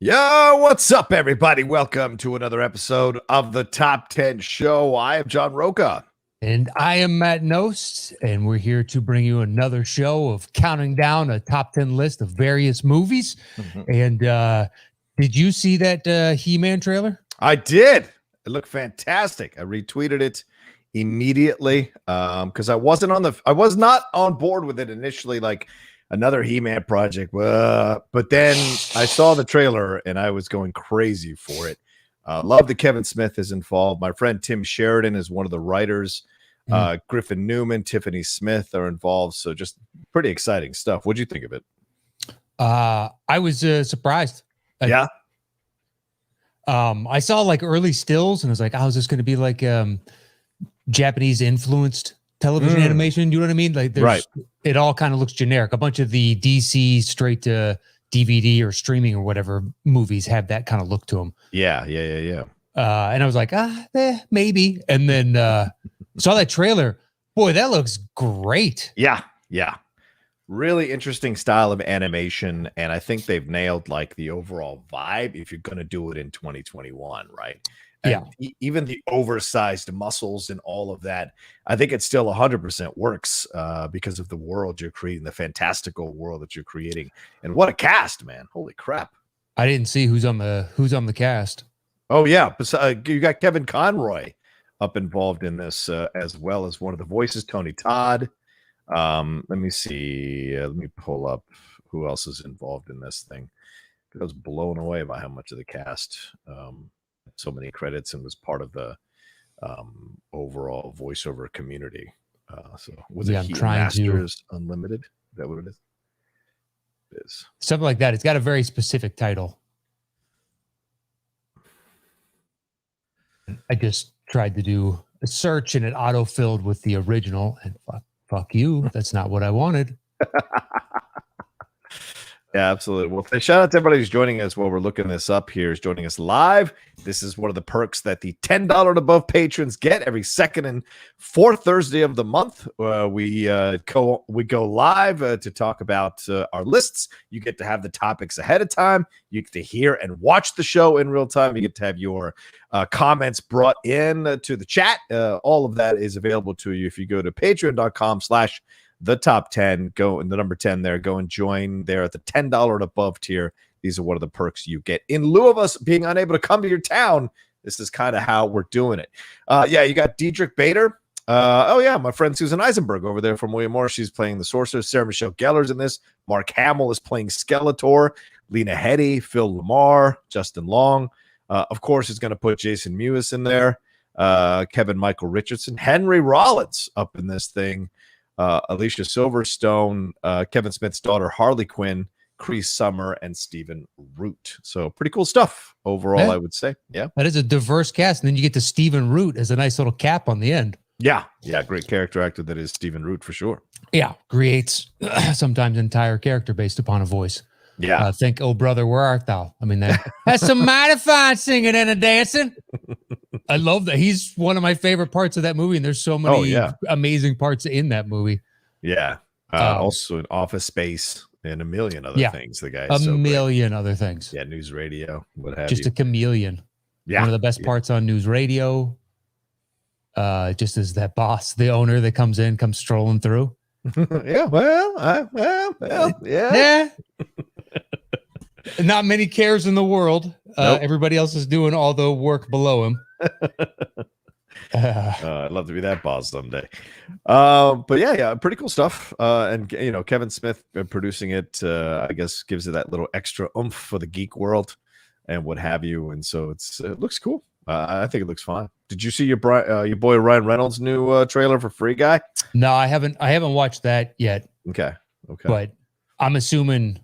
Yo, what's up, everybody? Welcome to another episode of the Top 10 Show. I am John Rocha. And I am Matt Knost, and we're here to bring you another show of counting down a top 10 list of various movies. And did you see that He-Man trailer? I did. It looked fantastic. I retweeted it immediately because I was not on board with it initially, like another He-Man project. But then I saw the trailer and I was going crazy for it. Love that Kevin Smith is involved. My friend Tim Sheridan is one of the writers. Griffin Newman, Tiffany Smith are involved. So just pretty exciting stuff. What'd you think of it? I was surprised. Yeah. I saw like early stills and I was like, oh, is this going to be like Japanese influenced television animation? You know what I mean? Like, right. It all kind of looks generic. A bunch of the DC straight to DVD or streaming or whatever movies have that kind of look to them. Yeah. And I was like, maybe. And then saw that trailer. Boy, that looks great. Yeah. Really interesting style of animation. And I think they've nailed like the overall vibe if you're going to do it in 2021, right? And even the oversized muscles and all of that, I think it still 100% works because of the world you're creating, the fantastical world that you're creating. And what a cast, man. Holy crap. I didn't see who's on the cast. Oh, yeah. You got Kevin Conroy up involved in this as well as one of the voices, Tony Todd. Let me see. Let me pull up who else is involved in this thing. I was blown away by how much of the cast, so many credits, and was part of the overall voiceover community. So was it Heat Masters Unlimited? Is that what it is? It is. Something like that. It's got a very specific title. I just tried to do a search and it auto-filled with the original, and fuck you. That's not what I wanted. Yeah, absolutely. Well, shout out to everybody who's joining us while we're looking this up here, is joining us live. This is one of the perks that the $10 and above patrons get every second and fourth Thursday of the month. We go live to talk about our lists. You get to have the topics ahead of time. You get to hear and watch the show in real time. You get to have your comments brought in to the chat. All of that is available to you if you go to patreon.com/the top 10, go in the number 10 there, go and join there at the $10 and above tier. These are one of the perks you get in lieu of us being unable to come to your town. This is kind of how we're doing it. You got Diedrich Bader. My friend Susan Eisenberg over there from William Morris. She's playing the Sorcerer. Sarah Michelle Gellar's in this. Mark Hamill is playing Skeletor. Lena Headey, Phil Lamar, Justin Long. Of course, it's going to put Jason Mewes in there. Kevin Michael Richardson. Henry Rollins up in this thing. Alicia Silverstone, Kevin Smith's daughter Harley Quinn, Cree Summer, and Stephen Root. So pretty cool stuff overall, I would say. Yeah, that is a diverse cast, and then you get to Stephen Root as a nice little cap on the end. Yeah, great character actor that is Stephen Root for sure. Yeah, creates sometimes entire character based upon a voice. Yeah, think, "Oh brother, where art thou?" I mean, that's some mighty fine singing and a dancing. I love that. He's one of my favorite parts of that movie, and there's so many amazing parts in that movie. Yeah. Also in Office Space and a million other things. The guy is other things. Yeah, News Radio, what have Just you. a chameleon. Yeah. One of the best parts on News Radio. Just as that boss, the owner that comes strolling through. Yeah. Not many cares in the world. Nope. Everybody else is doing all the work below him. I'd love to be that boss someday. But pretty cool stuff. And Kevin Smith producing it, I guess, gives it that little extra oomph for the geek world and what have you. And so it looks cool. I think it looks fine. Did you see your boy Ryan Reynolds' new trailer for Free Guy? No, I haven't watched that yet. Okay. But I'm assuming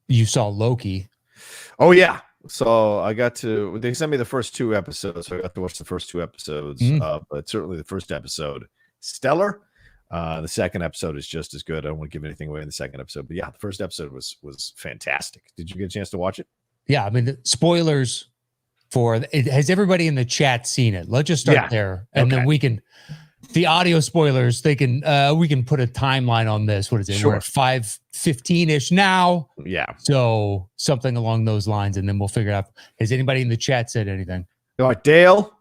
you saw Loki. Oh yeah. So they sent me the first two episodes, so I got to watch the first two episodes. But certainly the first episode, stellar. The second episode is just as good. I don't want to give anything away in the second episode, but yeah, the first episode was fantastic. Did you get a chance to watch it? Yeah, I mean, the spoilers for it. Has everybody in the chat seen it? Let's just start there, and then we can the audio spoilers, they can we can put a timeline on this. What is it? Sure. We're at 5:15-ish now. Yeah. So something along those lines, and then we'll figure it out. Has anybody in the chat said anything? All right, Dale,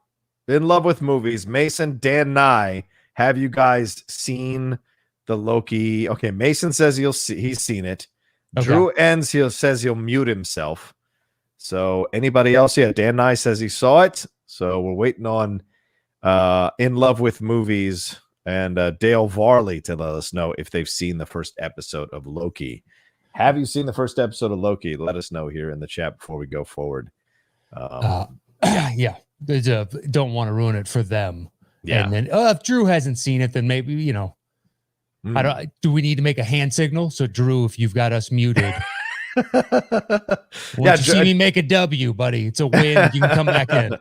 in love with movies. Mason, Dan, Nye, have you guys seen the Loki? Okay, Mason says he's seen it. Okay. Drew says he'll mute himself. So anybody else? Yeah, Dan Nye says he saw it. So we're waiting on In Love with Movies and Dale Varley to let us know if they've seen the first episode of Loki. Have you seen the first episode of Loki? Let us know here in the chat before we go forward. Yeah, don't want to ruin it for them. Yeah. And then if Drew hasn't seen it, then maybe I don't. Do we need to make a hand signal? So Drew, if you've got us muted, you see me make a W, buddy. It's a win. You can come back in.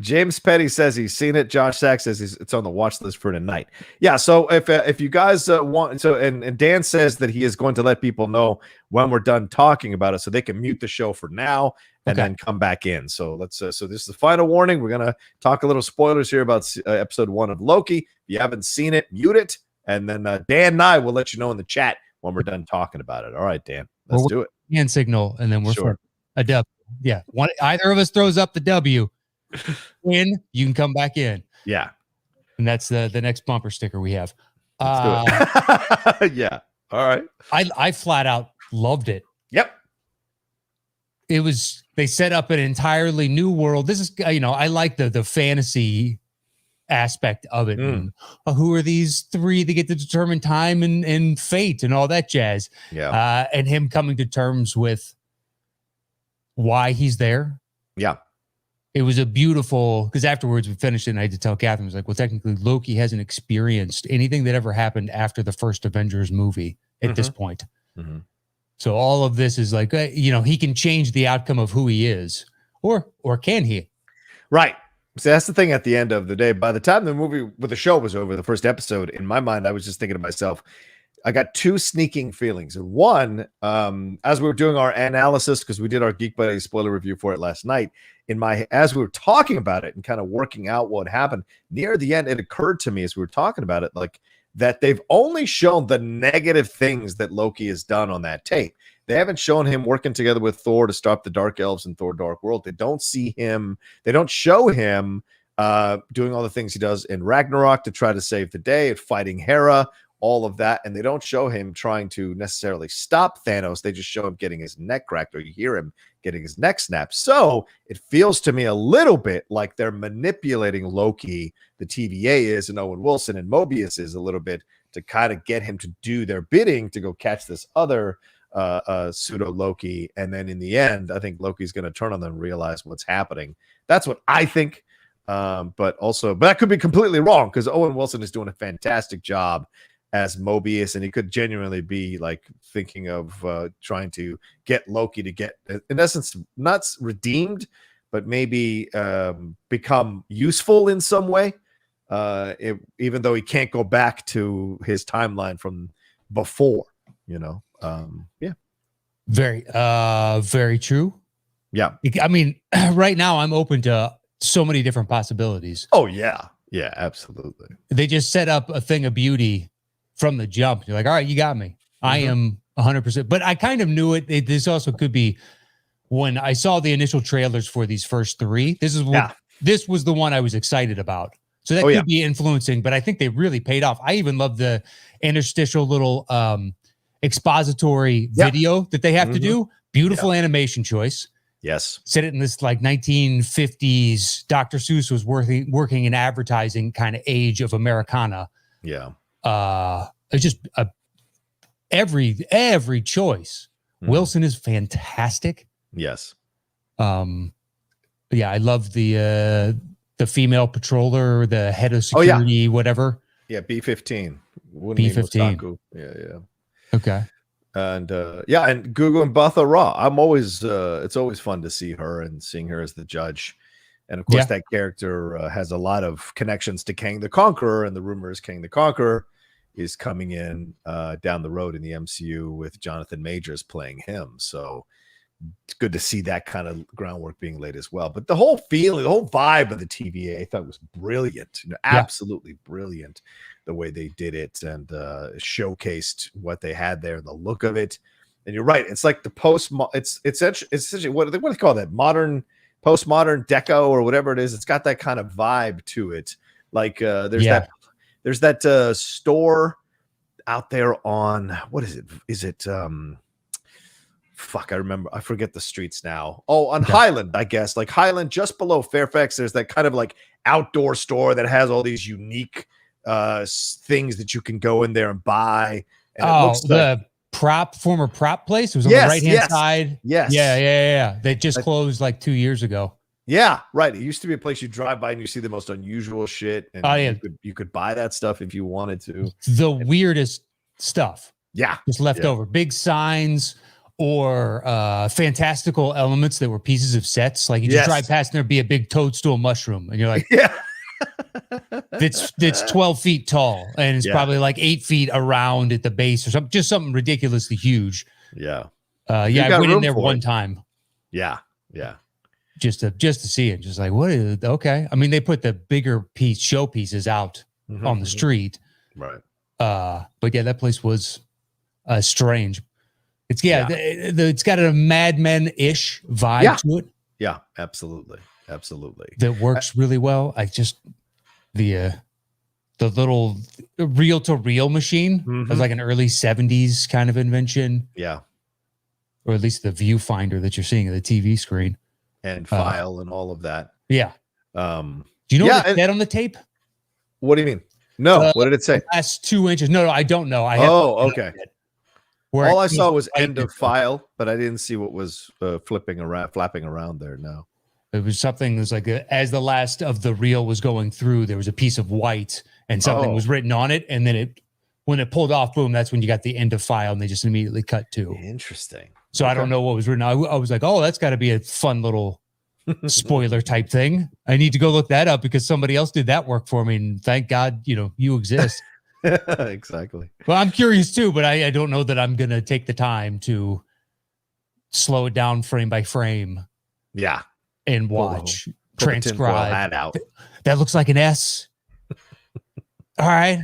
James Petty says he's seen it. Josh Sachs says it's on the watch list for tonight. Yeah. So if you guys want, and Dan says that he is going to let people know when we're done talking about it, so they can mute the show for now and then come back in. So let's. So this is the final warning. We're gonna talk a little spoilers here about episode 1 of Loki. If you haven't seen it, mute it, and then Dan and I will let you know in the chat when we're done talking about it. All right, Dan, let's do it. Hand signal, and then we're a W. Yeah. Either of us throws up the W. Win, you can come back in. Yeah. And that's the next bumper sticker we have. Let's do it. Yeah. All right. I flat out loved it. Yep. They set up an entirely new world. This is, I like the fantasy aspect of it. And, who are these three that get to determine time and fate and all that jazz? Yeah. And him coming to terms with why he's there. Yeah. It was a beautiful, because afterwards we finished it and I had to tell Catherine, I was like, well, technically Loki hasn't experienced anything that ever happened after the first Avengers movie at this point. Mm-hmm. So all of this is like, he can change the outcome of who he is, or can he? Right. So that's the thing at the end of the day. By the time the show was over, the first episode, in my mind, I was just thinking to myself, I got two sneaking feelings. And one, as we were doing our analysis, because we did our Geek Buddy spoiler review for it last night, as we were talking about it and kind of working out what happened, near the end, it occurred to me as we were talking about it, like that they've only shown the negative things that Loki has done on that tape. They haven't shown him working together with Thor to stop the Dark Elves in Thor Dark World. They don't show him doing all the things he does in Ragnarok to try to save the day, fighting Hera, all of that. And they don't show him trying to necessarily stop Thanos. They just show him getting his neck cracked, or you hear him getting his neck snapped. So it feels to me a little bit like they're manipulating Loki, the TVA is, and Owen Wilson and Mobius is a little bit, to kind of get him to do their bidding to go catch this other pseudo Loki. And then in the end, I think Loki's going to turn on them and realize what's happening. That's what I think. But that could be completely wrong, because Owen Wilson is doing a fantastic job as Mobius, and he could genuinely be like thinking of trying to get Loki to get, in essence, not redeemed, but maybe become useful in some way, even though he can't go back to his timeline from before, yeah. Very true. Yeah. I mean, right now I'm open to so many different possibilities. Oh, yeah. Yeah, absolutely. They just set up a thing of beauty from the jump. You're like, all right, you got me. I am 100%. But I kind of knew it. This also could be when I saw the initial trailers for these first three. This was the one I was excited about. So that could be influencing, but I think they really paid off. I even love the interstitial little expository video that they have to do. Beautiful animation choice. Yes. Set it in this like 1950s. Dr. Seuss was working in advertising kind of age of Americana. Yeah. It's just every choice. Wilson is fantastic. Yes. Yeah, I love the female patroller, the head of security, whatever. Yeah, B-15. B-15. Yeah. Okay. And and Gugu and Mbatha Raw. I'm always it's always fun to see her and seeing her as the judge. And of course, that character has a lot of connections to Kang the Conqueror, and the rumor is Kang the Conqueror is coming in down the road in the MCU with Jonathan Majors playing him. So it's good to see that kind of groundwork being laid as well. But the whole feeling, the whole vibe of the TVA, I thought was brilliant, absolutely brilliant, the way they did it and showcased what they had there, the look of it. And you're right, it's like the it's essentially what do they call that, postmodern deco or whatever it is. It's got that kind of vibe to it. Like there's that store out there on, what is it? Is it I forget the streets now. Oh, on Highland, I guess. Like Highland, just below Fairfax, there's that kind of like outdoor store that has all these unique things that you can go in there and buy. And it looks the former prop place. It was on the right-hand side. Yes. Yeah. They just closed like 2 years ago. Yeah, right. It used to be a place you drive by and you see the most unusual shit. And you could buy that stuff if you wanted to. The weirdest stuff. Yeah. Just left over. Big signs or fantastical elements that were pieces of sets. Like you just drive past and there'd be a big toadstool mushroom. And you're like, it's 12 feet tall and it's probably like 8 feet around at the base or something. Just something ridiculously huge. Yeah. I went in there one time. Yeah. Just to see it, just like, what is it? Okay. I mean, they put the bigger showpieces out on the street. Right. But yeah, that place was strange. It's it's got a Mad Men-ish vibe to it. Yeah, absolutely. That works really well. I just the little reel-to-reel machine was like an early 70s kind of invention. Yeah. Or at least the viewfinder that you're seeing on the TV screen. And file and all of that. Yeah. Do you know what it said on the tape? What do you mean? No. What did it say? Last 2 inches. No, I don't know. Okay. All I saw was end of file, but I didn't see what was flapping around there. No. It was something that was like as the last of the reel was going through, there was a piece of white and something was written on it. And then when it pulled off, boom, that's when you got the end of file and they just immediately cut to. Interesting. So I don't know what was written. I was like, oh, that's got to be a fun little spoiler type thing. I need to go look that up because somebody else did that work for me. And thank God, you exist. Exactly. Well, I'm curious too, but I don't know that I'm going to take the time to slow it down frame by frame. Yeah. And watch, transcribe. That out. That looks like an S. All right.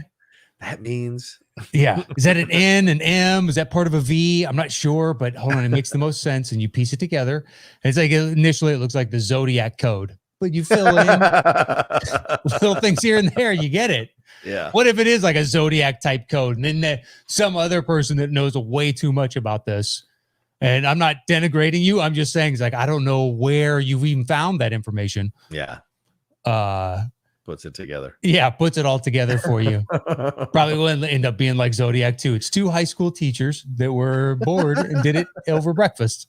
That means. Yeah. Is that an N, an M? Is that part of a V? I'm not sure, but hold on. It makes the most sense. And you piece it together. And it's like initially it looks like the Zodiac code, but you fill in little things here and there. You get it. Yeah. What if it is like a Zodiac type code? And then some other person that knows way too much about this. And I'm not denigrating you. I'm just saying, it's like, I don't know where you've even found that information. Yeah. Puts it together. Yeah, puts it all together for you. Probably will end up being like Zodiac too. It's 2 high school teachers that were bored and did it over breakfast.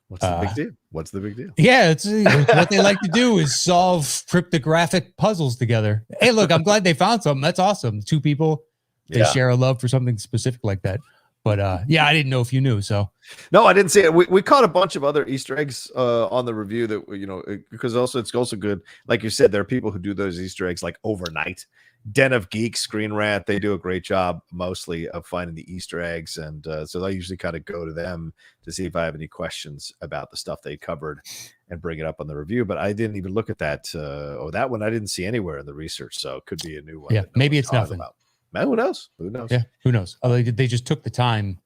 What's the big deal? Yeah, it's what they like to do is solve cryptographic puzzles together. Hey, look, I'm glad they found something. That's awesome. 2 people, they share a love for something specific like that. But I didn't know if you knew. So no, I didn't see it. We caught a bunch of other Easter eggs on the review that because it's also good. Like you said, there are people who do those Easter eggs like overnight. Den of Geeks, Screen Rant, they do a great job mostly of finding the Easter eggs, and so I usually kind of go to them to see if I have any questions about the stuff they covered and bring it up on the review. But I didn't even look at that. That one I didn't see anywhere in the research, so it could be a new one. Yeah, maybe it's nothing. About. Who knows? Yeah, who knows? They just took the time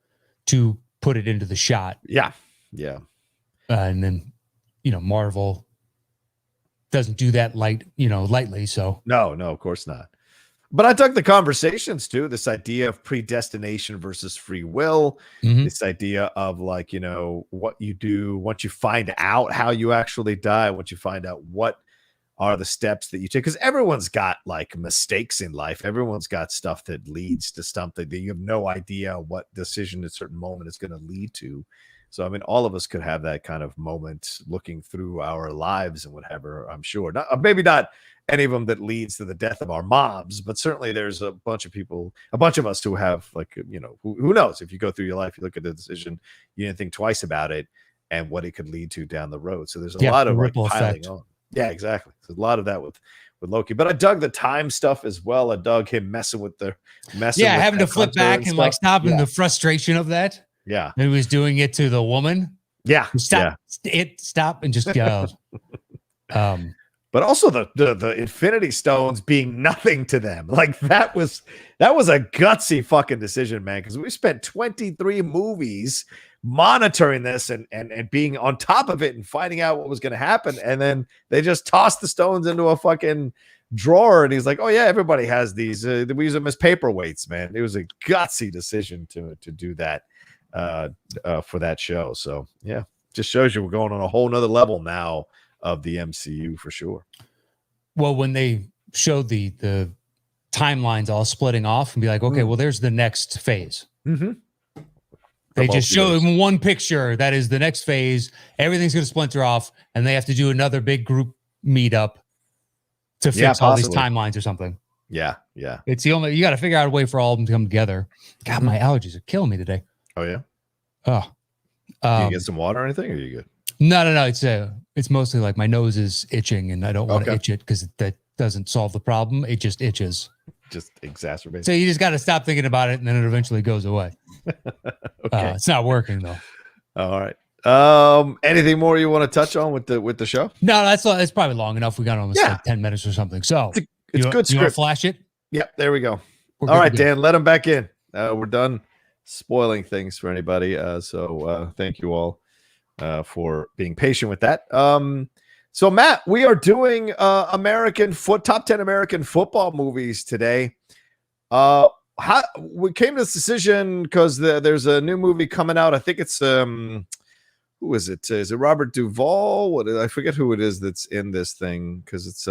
to put it into the shot. Yeah. And then, Marvel doesn't do that lightly. So no, of course not. But I dug the conversations too. This idea of predestination versus free will. This idea of like, what you do once you find out how you actually die, once you find out what are the steps that you take, because everyone's got like mistakes in life. Everyone's got stuff that leads to something that you have no idea what decision at a certain moment is going to lead to. So, I mean, all of us could have that kind of moment looking through our lives and whatever, I'm sure. Maybe not any of them that leads to the death of our moms, but certainly there's a bunch of us who have like, who knows, if you go through your life, you look at the decision, you didn't think twice about it and what it could lead to down the road. So there's a lot of like piling on. Yeah, exactly. There's a lot of that with Loki, but I dug the time stuff as well. I dug him messing with having to flip back and like stopping the frustration of that. Yeah. And he was doing it to the woman. Yeah. Stop. Stop and just go. But also the Infinity Stones being nothing to them. Like that was a gutsy fucking decision, man. Because we spent 23 movies monitoring this and being on top of it and finding out what was going to happen. And then they just tossed the stones into a fucking drawer. And he's like, oh yeah, everybody has these. We use them as paperweights, man. It was a gutsy decision to do that for that show. So yeah, just shows you we're going on a whole nother level now of the MCU for sure. Well, when they showed the timelines all splitting off and be like, okay, well, there's the next phase. Mm-hmm. They just show them one picture. That is the next phase. Everything's going to splinter off, and they have to do another big group meetup to fix all these timelines or something. Yeah. It's the only, you got to figure out a way for all of them to come together. God, my allergies are killing me today. Oh yeah. Oh, can you get some water or anything? Or are you good? No. It's mostly like my nose is itching, and I don't want to itch it because that doesn't solve the problem. It just itches. Just exacerbates. So you just got to stop thinking about it, and then it eventually goes away. Okay. It's not working though. All right. Anything more you want to touch on with the show? No, that's probably long enough. We got almost like 10 minutes or something. So it's good. You want to flash it? Yep. There we go. All right, Dan, let him back in. We're done spoiling things for anybody. So thank you all for being patient with that. So Matt, we are doing top 10 American football movies today. How we came to this decision because there's a new movie coming out. I think it's who is it? Is it Robert Duvall? I forget who it is that's in this thing because it's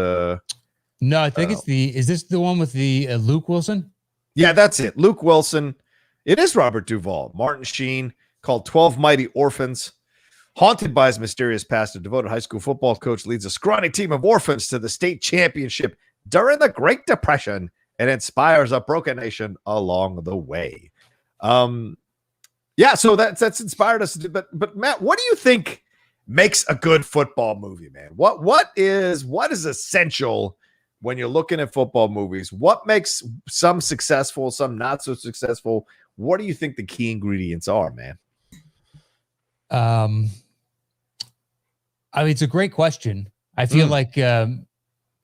no, I think is this the one with the Luke Wilson? Yeah, that's it. Luke Wilson. It is Robert Duvall. Martin Sheen, called 12 Mighty Orphans. Haunted by his mysterious past, a devoted high school football coach leads a scrawny team of orphans to the state championship during the Great Depression and inspires a broken nation along the way. Yeah, so that's inspired us to do. But Matt, what do you think makes a good football movie, man? What is essential when you're looking at football movies? What makes some successful, some not so successful? What do you think the key ingredients are, man? I mean, it's a great question. I feel like, don't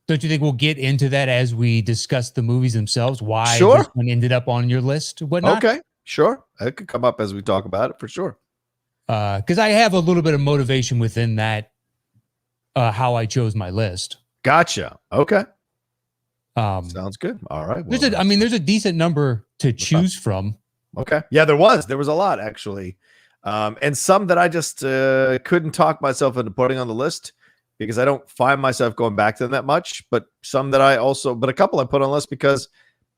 you think we'll get into that as we discuss the movies themselves? Why this one ended up on your list? Whatnot? Okay, sure. It could come up as we talk about it for sure. Because I have a little bit of motivation within that, how I chose my list. Gotcha. Okay. Sounds good. All right. Well, there's a decent number to choose from. Okay. Yeah, there was a lot actually. And some that I just couldn't talk myself into putting on the list because I don't find myself going back to them that much. But some that but a couple I put on the list because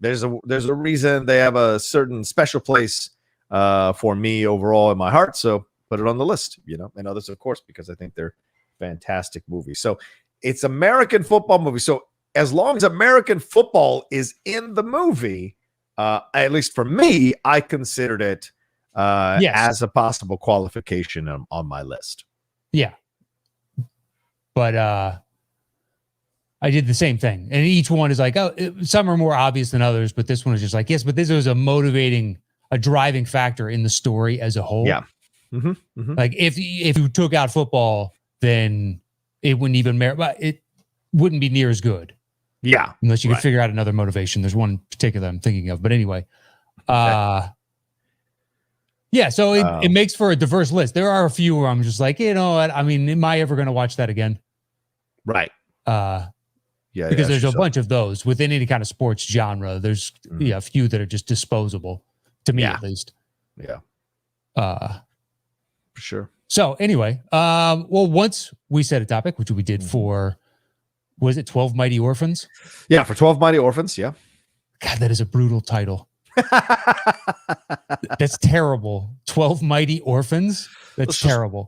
there's a reason they have a certain special place for me overall in my heart. So put it on the list, and others, of course, because I think they're fantastic movies. So it's American football movie. So as long as American football is in the movie, at least for me, I considered it as a possible qualification on my list. Yeah. But I did the same thing. And each one is like, some are more obvious than others, but this one is just like, yes, but this was a driving factor in the story as a whole. Yeah. Mm-hmm, mm-hmm. Like if you took out football, then it wouldn't even it wouldn't be near as good. Yeah. Unless you could figure out another motivation. There's one particular I'm thinking of, but anyway, yeah, so it makes for a diverse list. There are a few where I'm just like, I mean, am I ever going to watch that again? Right. Because there's a bunch of those within any kind of sports genre. There's a few that are just disposable to me, at least. Yeah. For sure. So anyway, once we set a topic, which we did for, was it 12 Mighty Orphans? Yeah, for 12 Mighty Orphans. Yeah. God, that is a brutal title. That's terrible. 12 Mighty Orphans. That's terrible.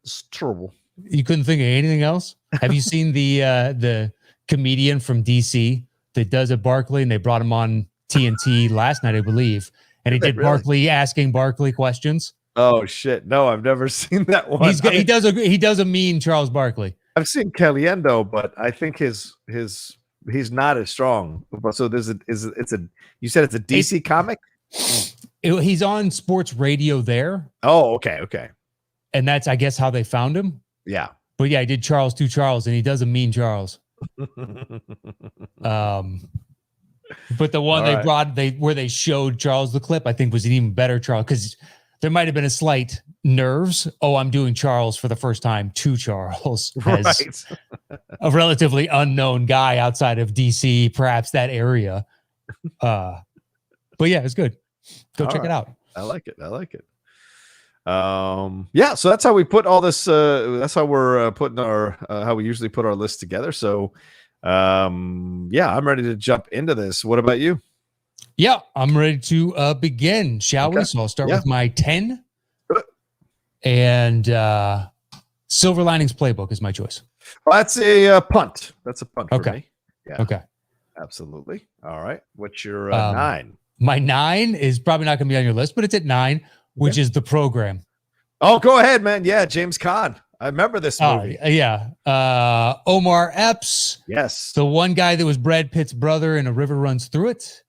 It's terrible. You couldn't think of anything else? Have you seen the comedian from DC that does at Barkley, and they brought him on TNT last night, I believe, and he did Barkley asking Barkley questions? Oh shit! No, I've never seen that one. He does a mean Charles Barkley. I've seen Caliendo, but I think he's not as strong. So you said it's a DC comic? He's on sports radio there. Oh, okay. And that's, I guess, how they found him. Yeah. But yeah, I did Charles to Charles, and he does a mean Charles. But the one where they showed Charles the clip, I think was an even better Charles, because there might have been a slight nerves. Oh, I'm doing Charles for the first time to Charles as a relatively unknown guy outside of DC, perhaps that area. But yeah, it's good. Go check it out. I like it. Yeah, so that's how we put all this. That's how we're putting our how we usually put our list together. So yeah, I'm ready to jump into this. What about you? Yeah, I'm ready to begin, shall we? So I'll start with my 10. And Silver Linings Playbook is my choice. Well, that's a punt. That's a punt for me. Yeah. Okay. Absolutely. All right. What's your 9? My 9 is probably not going to be on your list, but it's at 9, which is The Program. Oh, go ahead, man. Yeah, James Caan. I remember this movie. Omar Epps. Yes. The one guy that was Brad Pitt's brother in A River Runs Through It.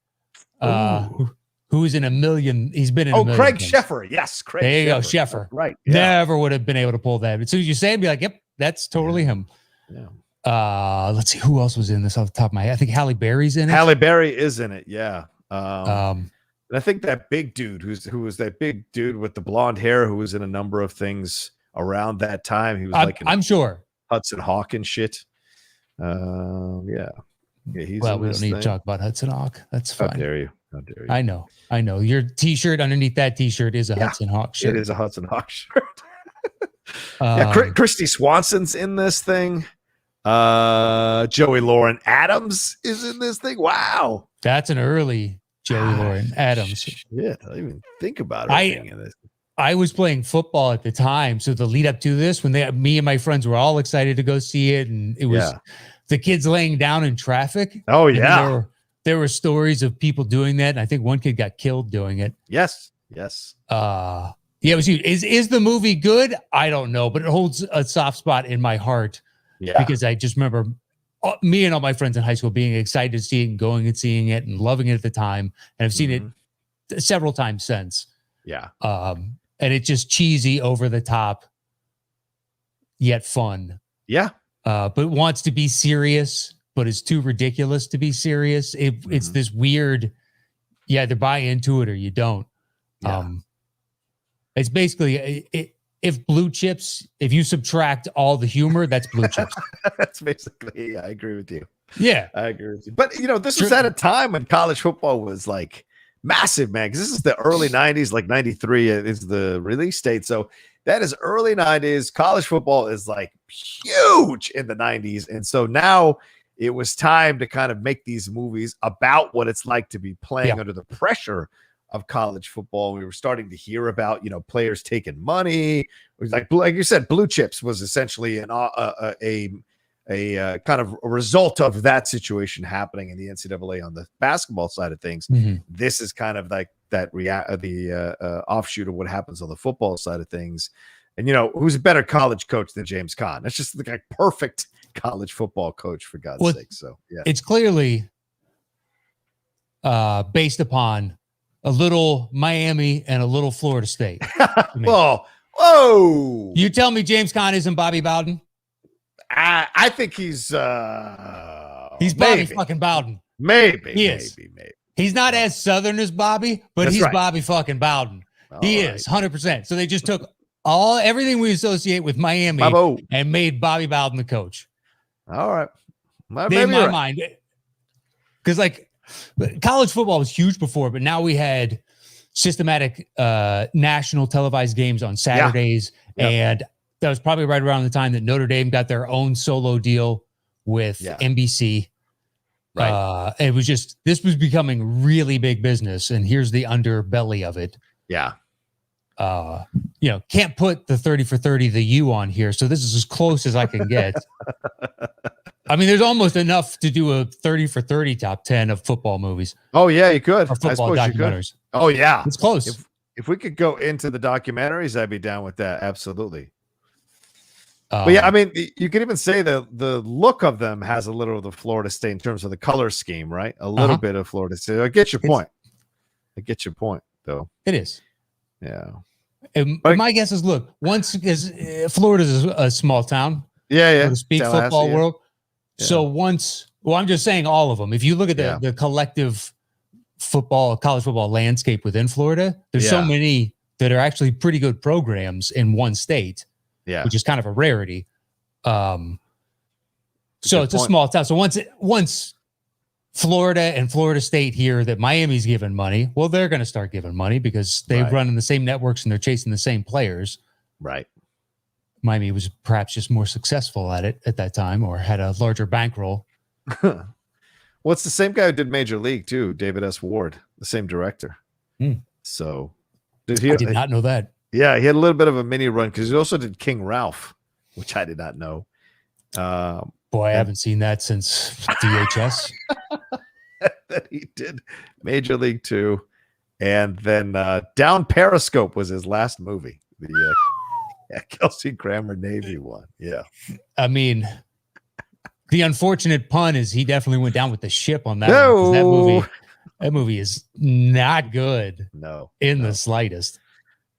Who's in a million. He's been in a million. Craig things. Sheffer. Yes, Craig. There you go, Sheffer. Right. Yeah. Never would have been able to pull that. As soon as you say it, be like, yep, that's totally him. Yeah. Let's see who else was in this off the top of my head. I think Halle Berry's in it. Halle Berry is in it. Yeah. And I think that big dude who was that big dude with the blonde hair who was in a number of things around that time. He was I'm sure Hudson Hawk and shit. Yeah. He's well, we don't need to talk about Hudson Hawk. That's fine. How dare you? I know. Your T-shirt underneath that T-shirt is a Hudson Hawk shirt. It is a Hudson Hawk shirt. Christy Swanson's in this thing. Joey Lauren Adams is in this thing. Wow, that's an early Joey Lauren Adams. Yeah, I didn't even think about it. I was playing football at the time, so the lead up to this, when me and my friends were all excited to go see it, and it was the kids laying down in traffic. Oh yeah, there were stories of people doing that, and I think one kid got killed doing it. Yes. Yeah, it was huge. Is the movie good? I don't know, but it holds a soft spot in my heart. Yeah, because I just remember me and all my friends in high school being excited to see it and going and seeing it and loving it at the time, and I've seen it several times since. Yeah, and it's just cheesy, over the top, yet fun. Yeah, but wants to be serious, but is too ridiculous to be serious. It's this weird. You either buy into it or you don't. Yeah. It's basically if Blue Chips, if you subtract all the humor, that's Blue Chips. That's basically, I agree with you. Yeah, I agree with you. But this was at a time when college football was like massive, man. Because this is the early '90s, like '93 is the release date. So that is early '90s. College football is like huge in the '90s, and so now it was time to kind of make these movies about what it's like to be playing under the pressure of college football. We were starting to hear about, players taking money. It was like you said, Blue Chips was essentially a kind of a result of that situation happening in the NCAA on the basketball side of things. This is kind of like that offshoot of what happens on the football side of things. And who's a better college coach than James Caan? It's just the perfect college football coach, for God's sake. So yeah, it's clearly based upon a little Miami and a little Florida State. Whoa! You tell me James Caan isn't Bobby Bowden? I think he's Bobby fucking Bowden. Maybe. He's not as Southern as Bobby, but he's Bobby fucking Bowden. He is 100%. So they just took everything we associate with Miami and made Bobby Bowden the coach. All right. In my mind, because college football was huge before, but now we had systematic national televised games on Saturdays. And that was probably right around the time that Notre Dame got their own solo deal with NBC. Right. It was this was becoming really big business, and here's the underbelly of it. Yeah. Can't put the 30 for 30, the U on here. So this is as close as I can get. I mean, there's almost enough to do a 30 for 30 top 10 of football movies. Oh yeah, you could. Or football documentaries. Oh yeah. It's close. If we could go into the documentaries, I'd be down with that. Absolutely. But yeah, I mean, you could even say the look of them has a little of the Florida State in terms of the color scheme, right? A little bit of Florida State. I get your point. I get your point, though. It is. Yeah. And my guess is, look, once is Florida's a small town, Yeah. so to speak, football world. Yeah. So once, well, I'm just saying all of them. If you look at the collective college football landscape within Florida, there's so many that are actually pretty good programs in one state, which is kind of a rarity. So it's a small town. So once Florida and Florida State hear that Miami's giving money, well, they're going to start giving money because they run in the same networks and they're chasing the same players. Right. Miami was perhaps just more successful at it at that time, or had a larger bankroll. Well, it's the same guy who did Major League too, David S. Ward, the same director. So I did not know that. Yeah, he had a little bit of a mini run because he also did King Ralph, which I did not know. Boy, I haven't seen that since VHS. That he did Major League 2, and then Down Periscope was his last movie. The Kelsey Grammer Navy one. Yeah. I mean, the unfortunate pun is he definitely went down with the ship on that. No. That movie is not good. No. In the slightest.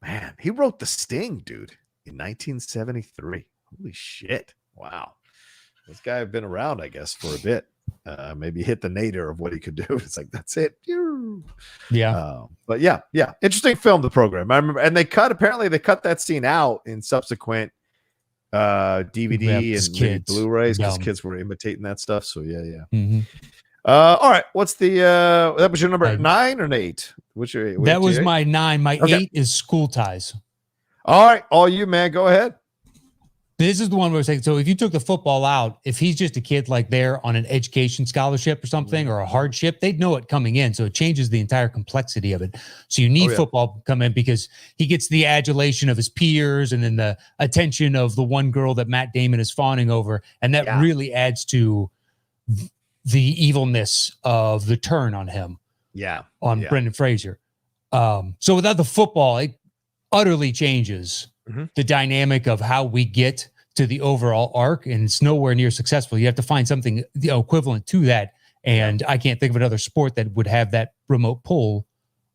Man, he wrote The Sting, dude, in 1973. Holy shit. Wow. This guy had been around, I guess, for a bit. Maybe hit the nadir of what he could do. It's like, that's it. Yeah. But yeah. Interesting film, the program. I remember, and apparently they cut that scene out in subsequent DVD and maybe Blu-rays because kids were imitating that stuff. So yeah. Mm-hmm. All right. What's the that was your number 9 or 8? What's your 8? That was my 9. My 8 is School Ties. All right, all you, man, go ahead. This is the one where it's like, so if you took the football out, if he's just a kid like there on an education scholarship or something or a hardship, they'd know it coming in. So it changes the entire complexity of it. So you need football to come in because he gets the adulation of his peers and then the attention of the one girl that Matt Damon is fawning over. And that really adds to the evilness of the turn on him. On Brendan Fraser. So without the football, it utterly changes the dynamic of how we get to the overall arc, and it's nowhere near successful. You have to find something equivalent to that, and I can't think of another sport that would have that remote pull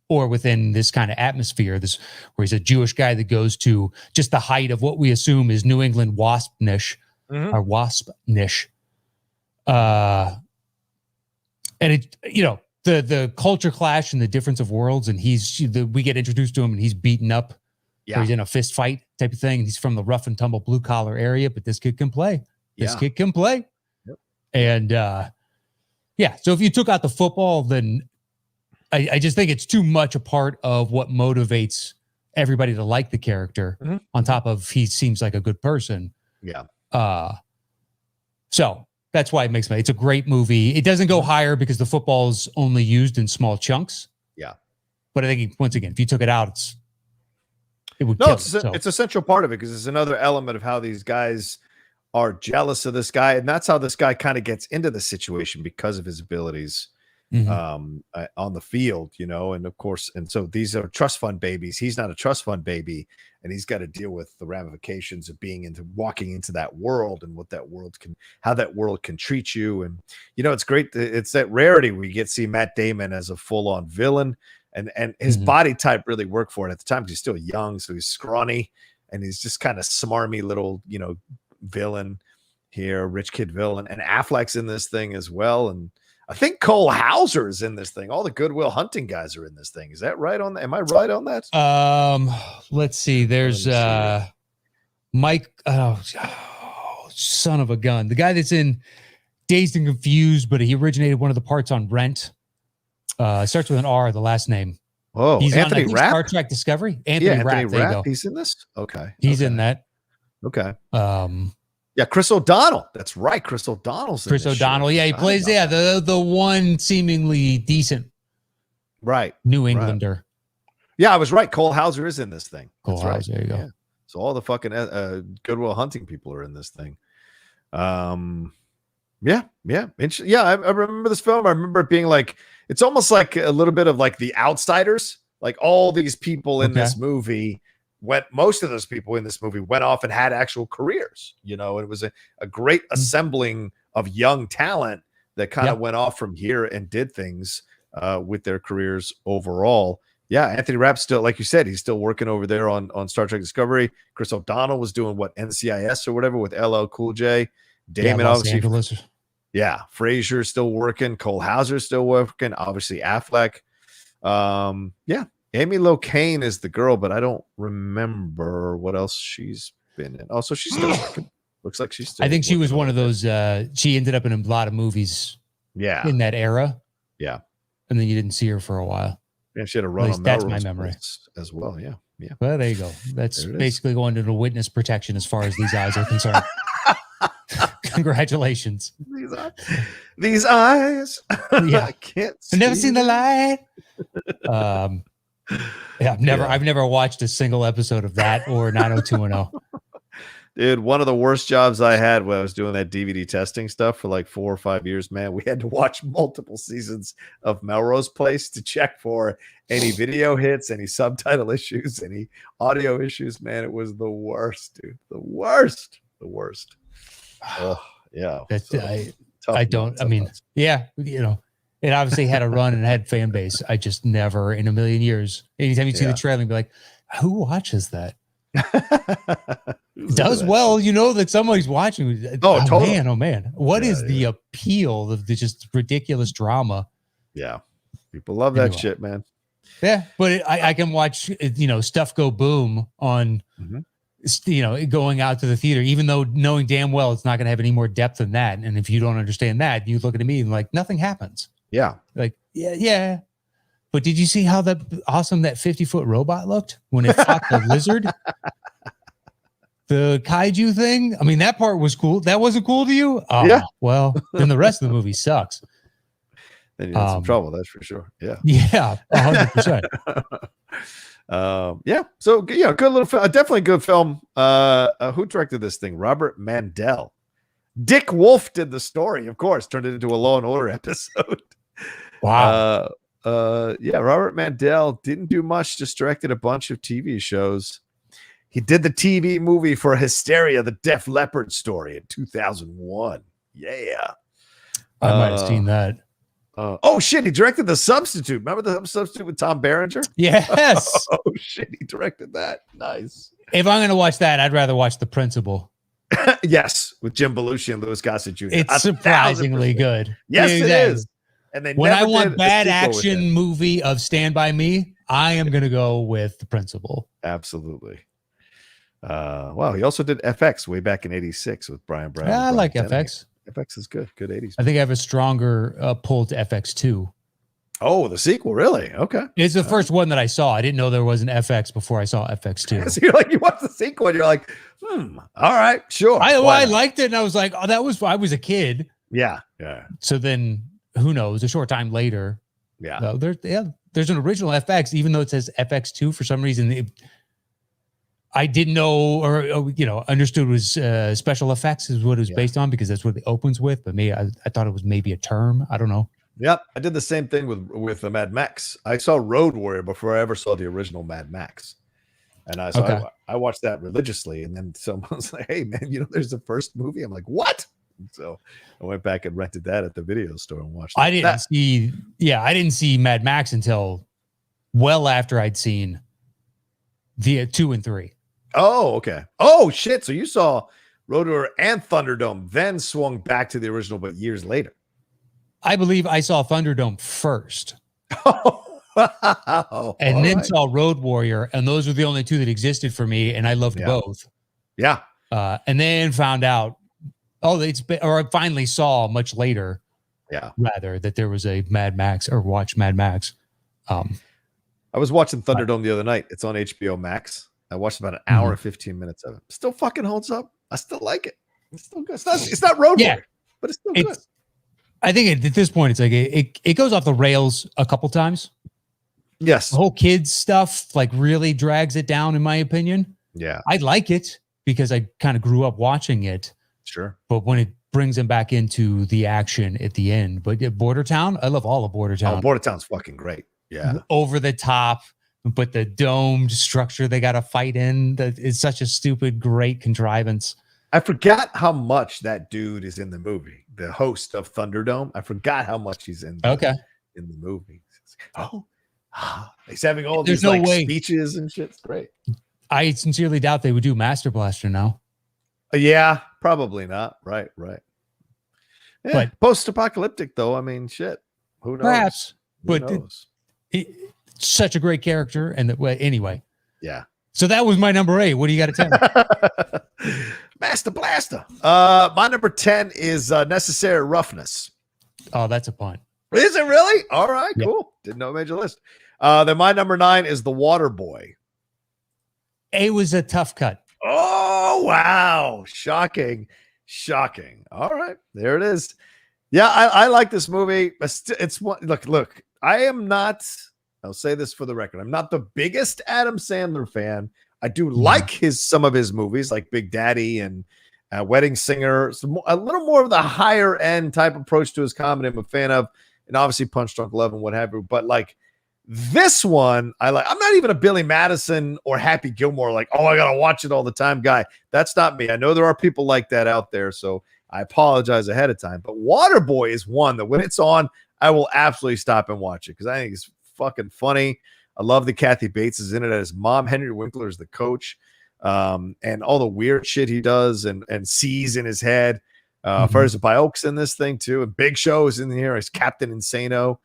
or within this kind of atmosphere, this where he's a Jewish guy that goes to just the height of what we assume is New England waspnish or waspnish. And it, the culture clash and the difference of worlds, and we get introduced to him and he's beaten up. Yeah. He's in a fist fight type of thing. He's from the rough and tumble blue collar area, but this kid can play. Kid can play. Yep. And so if you took out the football, then I just think it's too much a part of what motivates everybody to like the character on top of he seems like a good person. Yeah. So that's why it's a great movie. It doesn't go higher because the football is only used in small chunks. Yeah. But I think once again, if you took it out, it's a central part of it because it's another element of how these guys are jealous of this guy, and that's how this guy kind of gets into the situation because of his abilities on the field, and of course, and so these are trust fund babies. He's not a trust fund baby, and he's got to deal with the ramifications of walking into that world and how that world can treat you. And it's great. It's that rarity we get to see Matt Damon as a full-on villain. And his body type really worked for it at the time because he's still young, so he's scrawny and he's just kind of smarmy little, villain here, rich kid villain. And Affleck's in this thing as well, and I think Cole Hauser is in this thing. All the Goodwill Hunting guys are in this thing. Is that right? Am I right on that? Let's see. There's Mike. Oh, son of a gun! The guy that's in Dazed and Confused, but he originated one of the parts on Rent. Starts with an R, the last name. Oh, he's Anthony on Rapp? Star Trek Discovery. Anthony Rapp. He's in this? Okay. He's in that. Okay. Chris O'Donnell. That's right. Chris O'Donnell's in Chris O'Donnell. Yeah, he plays the one seemingly decent New Englander. Right. Yeah, I was right. Cole Hauser is in this thing. Cole Hauser, right. There you go. Yeah. So all the fucking Goodwill Hunting people are in this thing. I remember this film. I remember it being like, it's almost like a little bit of like The Outsiders. Like all these people in this movie most of those people in this movie went off and had actual careers, and it was a great assembling of young talent that kind of went off from here and did things with their careers overall. Yeah, Anthony Rapp's still, like you said, he's still working over there on Star Trek Discovery. Chris O'Donnell was doing what, NCIS or whatever with LL Cool J. Damon, Los obviously. Angeles. Yeah, Frazier's still working. Cole Hauser's still working. Obviously, Affleck. Yeah, Amy Locane is the girl, but I don't remember what else she's been in. Oh, so she's still working. Looks like she's still. I think she was one of those. She ended up in a lot of movies. Yeah, in that era. Yeah, and then you didn't see her for a while. And she had a run on that's my memory as well. Yeah, yeah. Well, there you go. That's basically going into witness protection as far as these eyes are concerned. Congratulations. These eyes. Yeah, I can't. I've never seen the light. Yeah, I've never watched a single episode of that or 90210. Dude, one of the worst jobs I had when I was doing that DVD testing stuff for like 4 or 5 years, man, we had to watch multiple seasons of Melrose Place to check for any video hits, any subtitle issues, any audio issues. Man, it was the worst, dude. The worst. Oh, yeah. That's, I don't, I mean, yeah, you know, it obviously had a run and had fan base. I just never in a million years, anytime you see the trailer and be like, who watches that? Does well, you know that somebody's watching. Oh, totally. Man, oh man, what is the appeal of the just ridiculous drama? Yeah, people love that shit, man. Yeah, but I can watch stuff go boom on going out to the theater, even though knowing damn well it's not going to have any more depth than that. And if you don't understand that, you look at me and like nothing happens. Yeah, like yeah. But did you see how awesome that 50-foot robot looked when it fought the lizard? The kaiju thing? I mean, that part was cool. That wasn't cool to you? Oh, yeah. Well, then the rest of the movie sucks. Then you're in some trouble, that's for sure. Yeah. Yeah, 100%. Yeah. So, yeah, good little film. Definitely good film. Who directed this thing? Robert Mandel. Dick Wolf did the story, of course. Turned it into a Law and Order episode. Wow. Yeah, Robert Mandel didn't do much, just directed a bunch of TV shows. He did the TV movie for Hysteria, the Def Leppard story in 2001. Yeah. I might have seen that. Oh, shit. He directed The Substitute. Remember The Substitute with Tom Berenger? Yes. Oh, shit. He directed that. Nice. If I'm going to watch that, I'd rather watch The Principal. Yes, with Jim Belushi and Louis Gossett Jr. It's surprisingly good. Yes, it is. And when I want bad action movie of Stand By Me, I am going to go with The Principal. Absolutely. Wow, he also did FX way back in '86 with Brian Brown. I like FX. FX is good. Good '80s. I think I have a stronger pull to FX2. Oh, the sequel, really? Okay. It's the first one that I saw. I didn't know there was an FX before I saw FX2. So you're like, you watch the sequel and you're like, all right, sure. I liked it, and I was like, oh, I was a kid. Yeah. So then, who knows? A short time later, there's an original FX, even though it says FX2 for some reason. I didn't know or understood was special effects is what it was based on, because that's what it opens with. But maybe I thought it was maybe a term. I don't know. Yep, I did the same thing with the Mad Max. I saw Road Warrior before I ever saw the original Mad Max, and I watched that religiously. And then someone was like, "Hey, man, there's the first movie." I'm like, "What?" And so I went back and rented that at the video store and watched. I didn't see Mad Max until well after I'd seen the 2 and 3. Oh, okay. Oh, shit. So you saw Road Warrior and Thunderdome, then swung back to the original, but years later. I believe I saw Thunderdome first. Oh, and then saw Road Warrior, and those were the only two that existed for me, and I loved both. Yeah. And then found out, I finally saw much later, rather, that there was a Mad Max, or watch Mad Max. I was watching Thunderdome the other night. It's on HBO Max. I watched about an hour and 15 minutes of it. Still fucking holds up. I still like it. It's still good. It's not Road Warrior, but it's still good. I think at this point, it's like it goes off the rails a couple times. Yes. The whole kids stuff like really drags it down, in my opinion. Yeah. I like it because I kind of grew up watching it. Sure. But when it brings them back into the action at the end. But Border Town, I love all of Border Town. Oh, Border Town's fucking great. Yeah. Over the top. But the domed structure they got to fight in, it's such a stupid, great contrivance. I forgot how much that dude is in the movie. The host of Thunderdome. I forgot how much he's in the movie. He's having all There's these no like way. speeches and shit. It's great. I sincerely doubt they would do Master Blaster now. Yeah, probably not. Right. Yeah, But post-apocalyptic though. I mean, shit. Who knows? perhaps. Who But knows? Such a great character. And anyway. Yeah. So that was my number 8. What do you got to tell me? Master Blaster. My number 10 is Necessary Roughness. Oh, that's a pun. Is it really? All right, Yep. cool. Didn't know it made your list. Then my number 9 is The Water Boy. A was a tough cut. Oh, wow. Shocking. All right. There it is. Yeah, I like this movie. It's look, I am not, I'll say this for the record, I'm not the biggest Adam Sandler fan. I do like some of his movies, like Big Daddy and Wedding Singer. A little more of the higher end type approach to his comedy I'm a fan of, and obviously Punch Drunk Love and what have you. But like this one, I like. I'm not even a Billy Madison or Happy Gilmore, like, oh, I gotta watch it all the time guy. That's not me. I know there are people like that out there, so I apologize ahead of time. But Waterboy is one that when it's on, I will absolutely stop and watch it because I think it's fucking funny. I love that Kathy Bates is in it as mom. Henry Winkler is the coach, and all the weird shit he does and sees in his head. Farrah Bioak's in this thing too, and Big Show is in here as Captain Insano.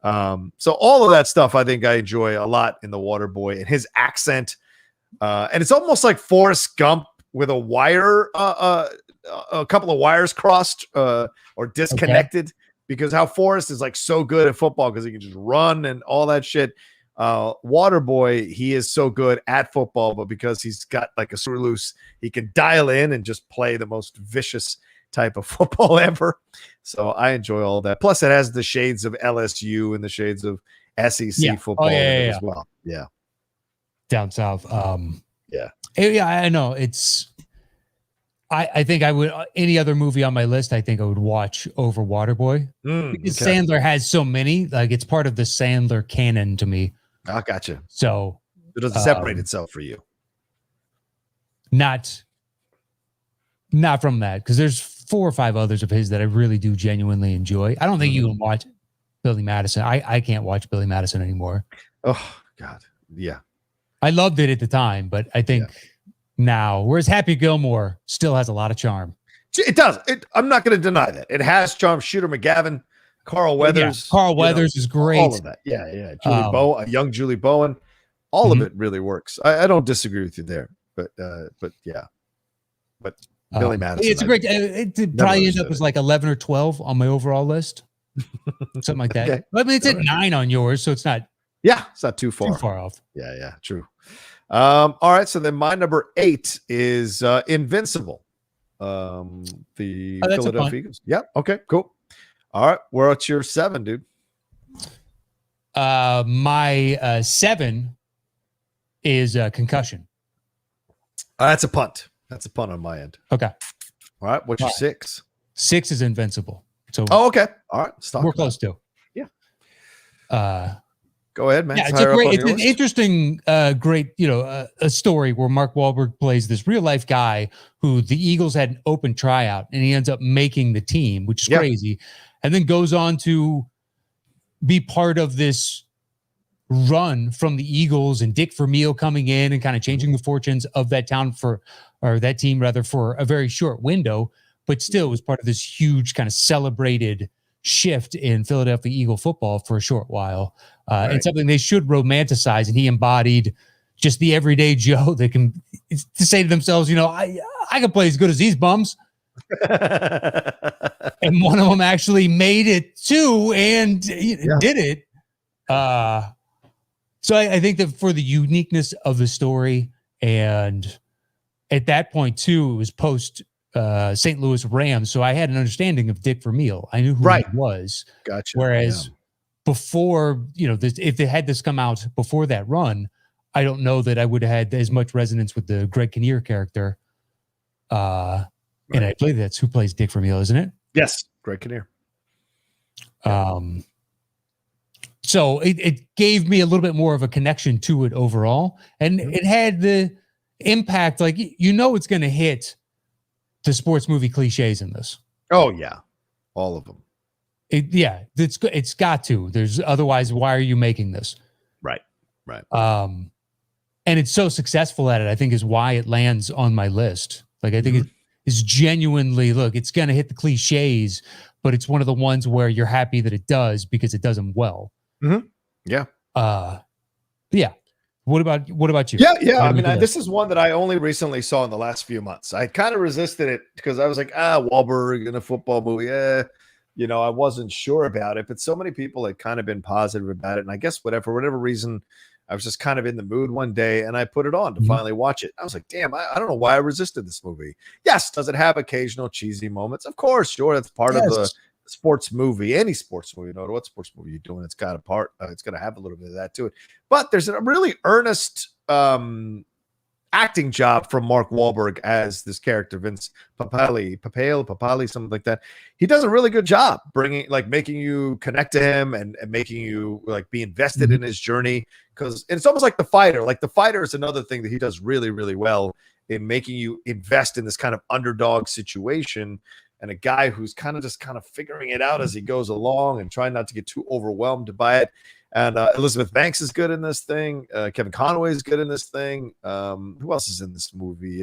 So all of that stuff I think I enjoy a lot in The Waterboy and his accent, and it's almost like Forrest Gump with a wire, a couple of wires crossed or disconnected, because how Forrest is like so good at football because he can just run and all that shit. Waterboy, he is so good at football, but because he's got like a screw loose, he can dial in and just play the most vicious type of football ever. So I enjoy all that. Plus, it has the shades of LSU and the shades of SEC football as well. Yeah, down south. Yeah, I know. It's. I think I would any other movie on my list. I think I would watch over Waterboy because Sandler has so many. Like it's part of the Sandler canon to me. I gotcha. So it doesn't separate itself for you. Not from that, because there's 4 or 5 others of his that I really do genuinely enjoy. I don't think you can watch Billy Madison. I can't watch Billy Madison anymore. Oh God, yeah. I loved it at the time, but I think now, whereas Happy Gilmore still has a lot of charm. It does. I'm not going to deny that. It has charm. Shooter McGavin, Carl Weathers. Yeah, Carl Weathers is great. All of that. Yeah. Young Julie Bowen. All of it really works. I don't disagree with you there. But yeah. But Billy Madison. It's a great. It probably ends up as like 11 or 12 on my overall list. Something like that. Okay. I mean, it's at 9 on yours, so it's not. Yeah, it's not too far off. Yeah, true. All right, so then my number 8 is Invincible. The Philadelphia Eagles. Yeah, okay, cool. All right, what's your 7, dude? My 7 is Concussion. That's a punt. That's a punt on my end. Okay. All right, what's your 6? 6 is Invincible. So okay. All right, we're close to. Yeah. Go ahead, man. Yeah, it's an interesting, great, a story where Mark Wahlberg plays this real life guy who the Eagles had an open tryout and he ends up making the team, which is crazy, and then goes on to be part of this run from the Eagles and Dick Vermeil coming in and kind of changing the fortunes of that town for a very short window, but still was part of this huge kind of celebrated shift in Philadelphia Eagle football for a short while. And something they should romanticize. And he embodied just the everyday Joe that can to say to themselves, I can play as good as these bums. And one of them actually made it too and did it. So I think that for the uniqueness of the story, and at that point too, it was post St. Louis Rams. So I had an understanding of Dick Vermeil. I knew who he was. Gotcha. Whereas before, if they had this come out before that run, I don't know that I would have had as much resonance with the Greg Kinnear character. And I believe that's who plays Dick Vermeil, isn't it? Yes, Greg Kinnear. So it gave me a little bit more of a connection to it overall. And it had the impact, like, it's going to hit the sports movie cliches in this. Oh, yeah. All of them. It's got to. There's otherwise, why are you making this? Right. And it's so successful at it, I think, is why it lands on my list. Like, I think it's genuinely, look, it's going to hit the cliches, but it's one of the ones where you're happy that it does because it does them well. Yeah. Yeah. What about you? Yeah. I mean, this is one that I only recently saw in the last few months. I kind of resisted it because I was like, Wahlberg in a football movie. I wasn't sure about it, but so many people had kind of been positive about it. And I guess for whatever reason, I was just kind of in the mood one day and I put it on to finally watch it. I was like, damn, I don't know why I resisted this movie. Yes. Does it have occasional cheesy moments? Of course. Sure. That's part of the sports movie, any sports movie, no matter what sports movie you're doing, it's got a part, it's going to have a little bit of that to it. But there's a really earnest acting job from Mark Wahlberg as this character, Vince Papale, something like that. He does a really good job making you connect to him and making you like be invested in his journey. Because it's almost like The Fighter. Like The Fighter is another thing that he does really, really well in making you invest in this kind of underdog situation. And a guy who's kind of figuring it out as he goes along and trying not to get too overwhelmed by it. And Elizabeth Banks is good in this thing. Kevin Conway is good in this thing. Who else is in this movie?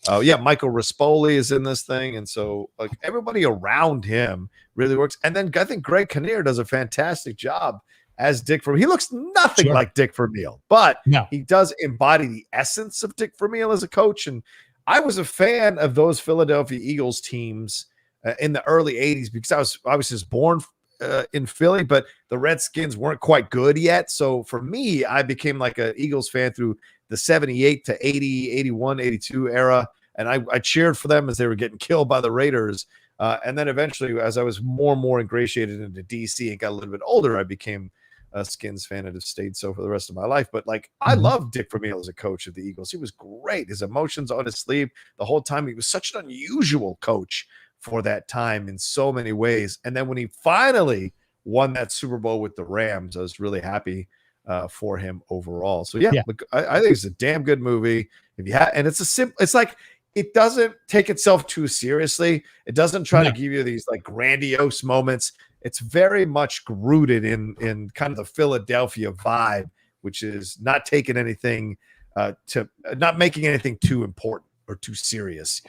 Michael Rispoli is in this thing. And so like everybody around him really works. And then I think Greg Kinnear does a fantastic job as Dick Vermeil. He looks nothing like Dick Vermeil, but he does embody the essence of Dick Vermeil as a coach. And I was a fan of those Philadelphia Eagles teams in the early 80s because I was just born in Philly, but the Redskins weren't quite good yet. So for me, I became like an Eagles fan through the 78 to 80, 81, 82 era. And I cheered for them as they were getting killed by the Raiders. And then eventually, as I was more and more ingratiated into DC and got a little bit older, I became a Skins fan and have stayed so for the rest of my life. But like, I love Dick Vermeil as a coach of the Eagles. He was great. His emotions on his sleeve the whole time. He was such an unusual coach for that time in so many ways. And then when he finally won that Super Bowl with the Rams, I was really happy for him overall. So look, I think it's a damn good movie. And it's like, it doesn't take itself too seriously. It doesn't try to give you these like grandiose moments. It's very much rooted in kind of the Philadelphia vibe, which is not taking anything not making anything too important or too serious,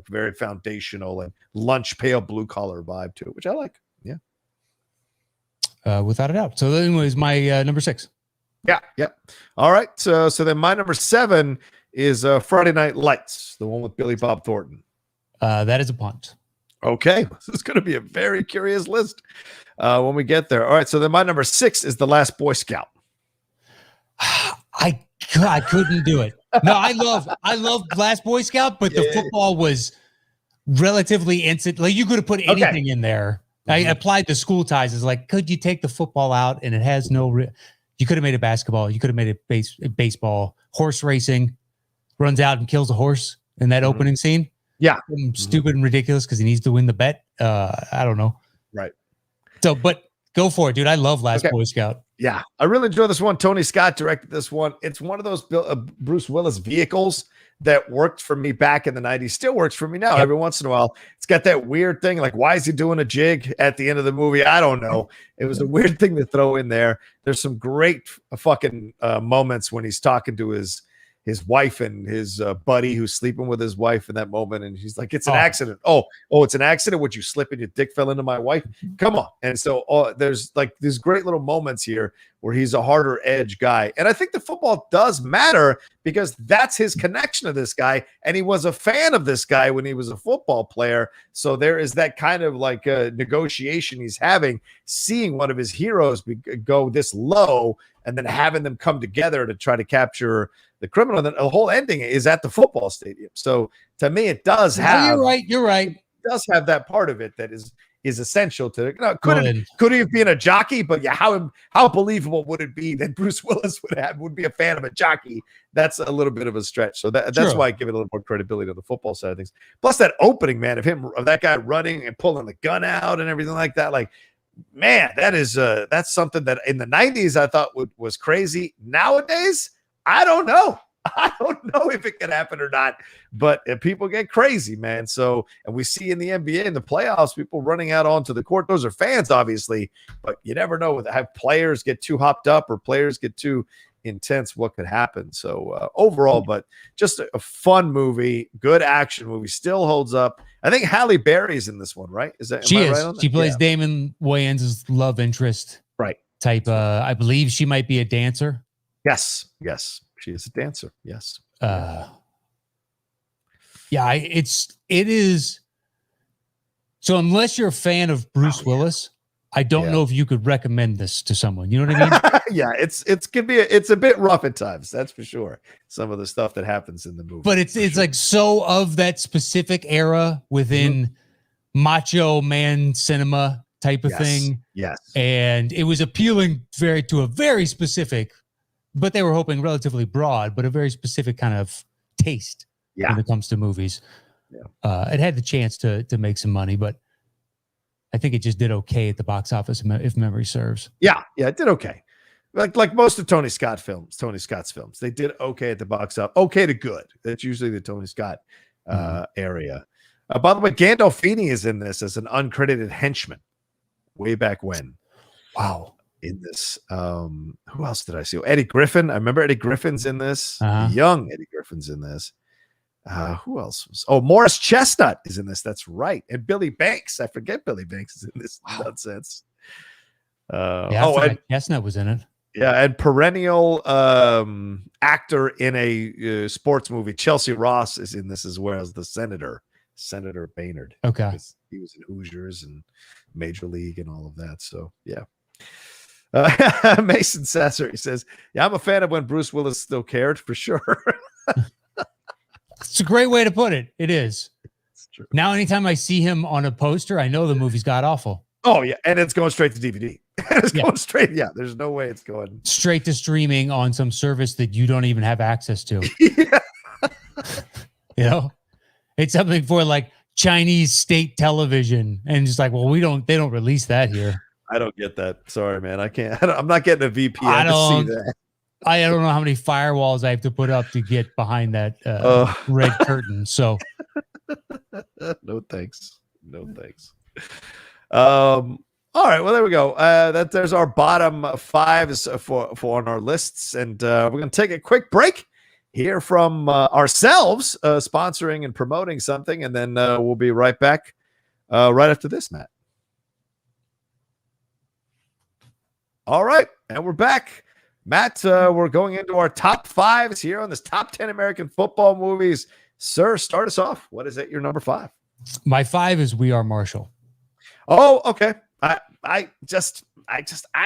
very foundational and lunch pail blue collar vibe to it, which I like. Yeah. Without a doubt. So anyways, my number 6. Yeah. All right. So then my number 7 is Friday Night Lights, the one with Billy Bob Thornton. That is a punt. Okay, this is going to be a very curious list when we get there. All right, so then my number 6 is The Last Boy Scout. I couldn't do it. No, I love Last Boy Scout, but the football was relatively instant. Like you could have put anything in there. I applied the school ties as like, could you take the football out and it has no? You could have made it basketball. You could have made it baseball. Horse racing, runs out and kills a horse in that opening scene. Yeah. Stupid and ridiculous because he needs to win the bet. I don't know. Right. So, but go for it, dude. I love Last Boy Scout. Yeah. I really enjoy this one. Tony Scott directed this one. It's one of those Bruce Willis vehicles that worked for me back in the 90s. Still works for me now. Every once in a while. It's got that weird thing. Like, why is he doing a jig at the end of the movie? I don't know. It was a weird thing to throw in there. There's some great fucking moments when he's talking to his wife and his buddy who's sleeping with his wife in that moment. And he's like, it's an accident. Oh, it's an accident. Would you slip and your dick fell into my wife? Come on. And so there's like these great little moments here where he's a harder edge guy. And I think the football does matter because that's his connection to this guy. And he was a fan of this guy when he was a football player. So there is that kind of like a negotiation he's having, seeing one of his heroes go this low and then having them come together to try to capture the criminal. And the whole ending is at the football stadium. So to me, it does have. You're right. It does have that part of it that is essential to it. Could he have been a jockey? But yeah, how believable would it be that Bruce Willis would be a fan of a jockey? That's a little bit of a stretch. So that's why I give it a little more credibility to the football side of things. Plus that opening, man, of that guy running and pulling the gun out and everything like that. Like, man, that's something that in the 90s I thought was crazy. Nowadays, I don't know. I don't know if it can happen or not, but people get crazy, man. So, and we see in the NBA in the playoffs, people running out onto the court. Those are fans, obviously, but you never know. Have players get too hopped up or players get too intense, what could happen. So overall, but just a fun movie, good action movie, still holds up. I think Halle Berry's in this one, right? Is that she is? Right on that? She plays Damon Wayans' love interest, right? Type. I believe she might be a dancer. Yes, she is a dancer. Yes. Yeah, it is. So unless you're a fan of Bruce Willis, I don't know if you could recommend this to someone. You know what I mean? Yeah, it's a bit rough at times, that's for sure. Some of the stuff that happens in the movie, but it's like so of that specific era within macho man cinema type of thing. Yes, and it was appealing to a very specific, but they were hoping relatively broad, but a very specific kind of taste when it comes to movies. Yeah, it had the chance to make some money, but I think it just did okay at the box office, if memory serves. Yeah, it did okay. Like most of Tony Scott's films, they did okay at the box office. Okay to good. That's usually the Tony Scott area. By the way, Gandolfini is in this as an uncredited henchman way back when. Wow. In this, who else did I see? Eddie Griffin. I remember Eddie Griffin's in this. Young Eddie Griffin's in this. Who else was? Oh, Morris Chestnut is in this. That's right. And Billy Banks. I forget Billy Banks is in this nonsense. Chestnut was in it. Yeah, and perennial actor in a sports movie, Chelsea Ross is in this as well as the Senator Baynard. Okay, he was in Hoosiers and Major League and all of that. So yeah. Mason Sasser, he says, "Yeah, I'm a fan of when Bruce Willis still cared, for sure." It's a great way to put it. It is. It's true. Now, anytime I see him on a poster, I know the movie's got awful. Oh yeah, and it's going straight to DVD. It's going straight. Yeah, there's no way it's going straight to streaming on some service that you don't even have access to. You know, it's something for like Chinese state television, and just like, well, they don't release that here. I don't get that. Sorry, man. I can't. I'm not getting a VPN to see that. I don't know how many firewalls I have to put up to get behind that red curtain. So, no thanks. All right. Well, there we go. There's our bottom fives for on our lists, and we're going to take a quick break, hear from ourselves sponsoring and promoting something, and then we'll be right back right after this, Matt. All right, and we're back. Matt, we're going into our top fives here on this top 10 American football movies. Sir, start us off. What is it? Your number 5? My 5 is We Are Marshall. Oh, okay. I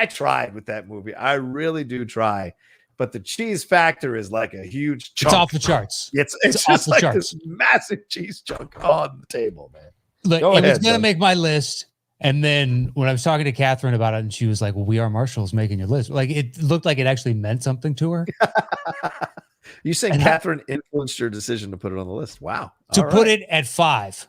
tried with that movie. I really do try, but the cheese factor is like a huge chunk. It's off the charts. It's just like this massive cheese chunk on the table, man. Look, it was going to make my list. And then when I was talking to Catherine about it, and she was like, well, We Are Marshall is making your list. Like, it looked like it actually meant something to her. You saying Catherine influenced your decision to put it on the list? Wow. To put it at 5.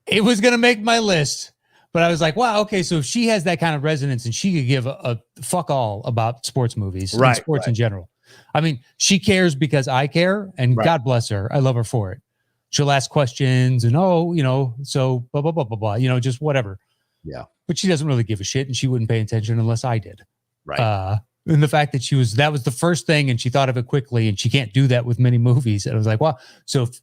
It was going to make my list. But I was like, wow, okay, so if she has that kind of resonance and she could give a fuck all about sports movies and sports in general. I mean, she cares because I care, and God bless her. I love her for it. She'll ask questions and, so blah, blah, blah, blah, blah, just whatever. Yeah. But she doesn't really give a shit, and she wouldn't pay attention unless I did. Right. And the fact that that was the first thing, and she thought of it quickly, and she can't do that with many movies. And I was like, wow. So if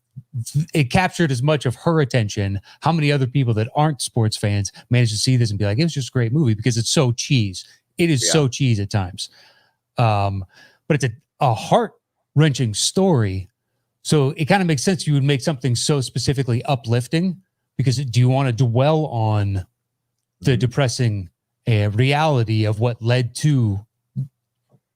it captured as much of her attention, how many other people that aren't sports fans managed to see this and be like, it was just a great movie because it's so cheese. It is so cheese at times. But it's a heart-wrenching story. So it kind of makes sense you would make something so specifically uplifting, because do you want to dwell on the depressing reality of what led to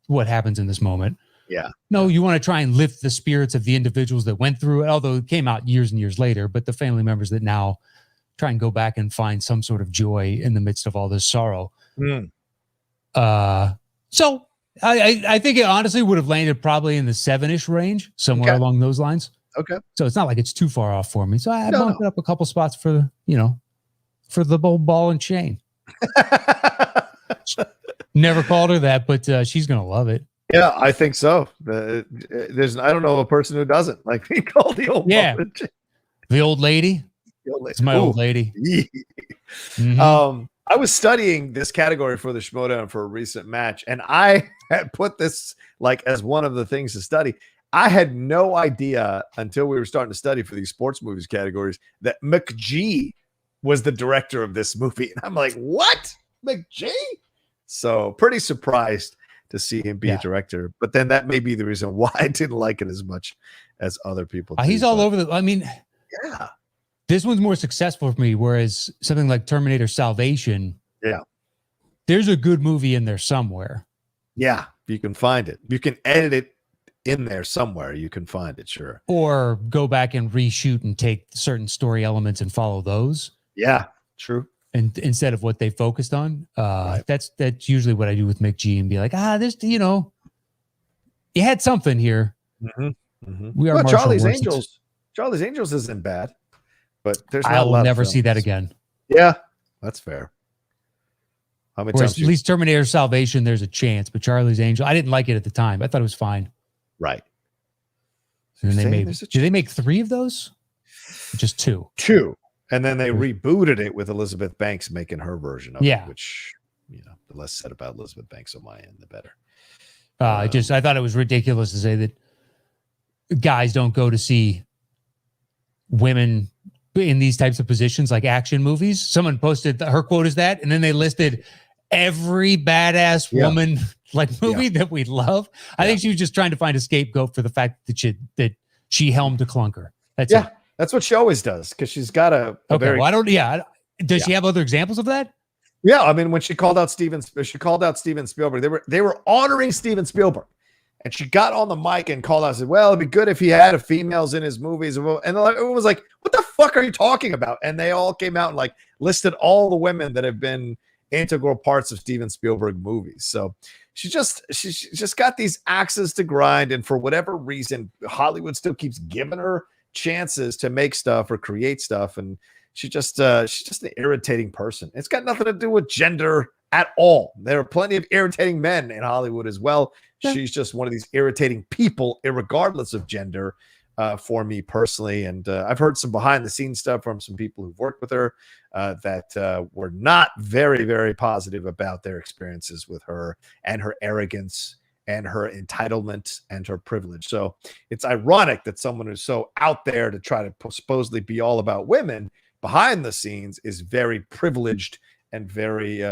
what happens in this moment? Yeah. No, you want to try and lift the spirits of the individuals that went through it, although it came out years and years later, but the family members that now try and go back and find some sort of joy in the midst of all this sorrow. So I think it honestly would have landed probably in the 7-ish range, somewhere along those lines. Okay. So it's not like it's too far off for me. So I bumped it up a couple spots for the ball and chain. Never called her that, but she's going to love it. Yeah, I think so. I don't know a person who doesn't like being called the old woman. The old lady. It's my old lady. I was studying this category for the Schmodown for a recent match, and I had put this like as one of the things to study. I had no idea until we were starting to study for these sports movies categories that McG was the director of this movie. And I'm like, what? McG? So pretty surprised to see him be a director. But then that may be the reason why I didn't like it as much as other people. He's all over the, I mean, yeah. This one's more successful for me, whereas something like Terminator Salvation, there's a good movie in there somewhere. Yeah, you can find it. You can edit it in there somewhere. You can find it, sure. Or go back and reshoot and take certain story elements and follow those. Yeah, true. And instead of what they focused on, that's usually what I do with McG and be like, this, you had something here. We are Charlie's Angels. Charlie's Angels isn't bad. But there's not I'll never see that again. Yeah, that's fair. Whereas at least Terminator Salvation, there's a chance. But Charlie's Angel, I didn't like it at the time. I thought it was fine. Right. And then did they make 3 of those? Just 2. 2. And then they rebooted it with Elizabeth Banks making her version of it, which, the less said about Elizabeth Banks on my end, the better. I thought it was ridiculous to say that guys don't go to see women in these types of positions like action movies. Someone posted her quote is that, and then they listed every badass woman movie that we love. I think she was just trying to find a scapegoat for the fact that she helmed a clunker. That's it. That's what she always does, because she's got a very. Well, does she have other examples of that? Yeah, I mean, when she called out Steven Spielberg, they were honoring Steven Spielberg. And she got on the mic and called out and said, well, it'd be good if he had females in his movies. And it was like, what the fuck are you talking about? And they all came out and listed all the women that have been integral parts of Steven Spielberg movies. So she's just got these axes to grind. And for whatever reason, Hollywood still keeps giving her chances to make stuff or create stuff. And she's just an irritating person. It's got nothing to do with gender at all. There are plenty of irritating men in Hollywood as well. She's just one of these irritating people, regardless of gender, for me personally. And I've heard some behind the scenes stuff from some people who've worked with her that were not very, very positive about their experiences with her and her arrogance and her entitlement and her privilege. So it's ironic that someone who's so out there to try to supposedly be all about women behind the scenes is very privileged and very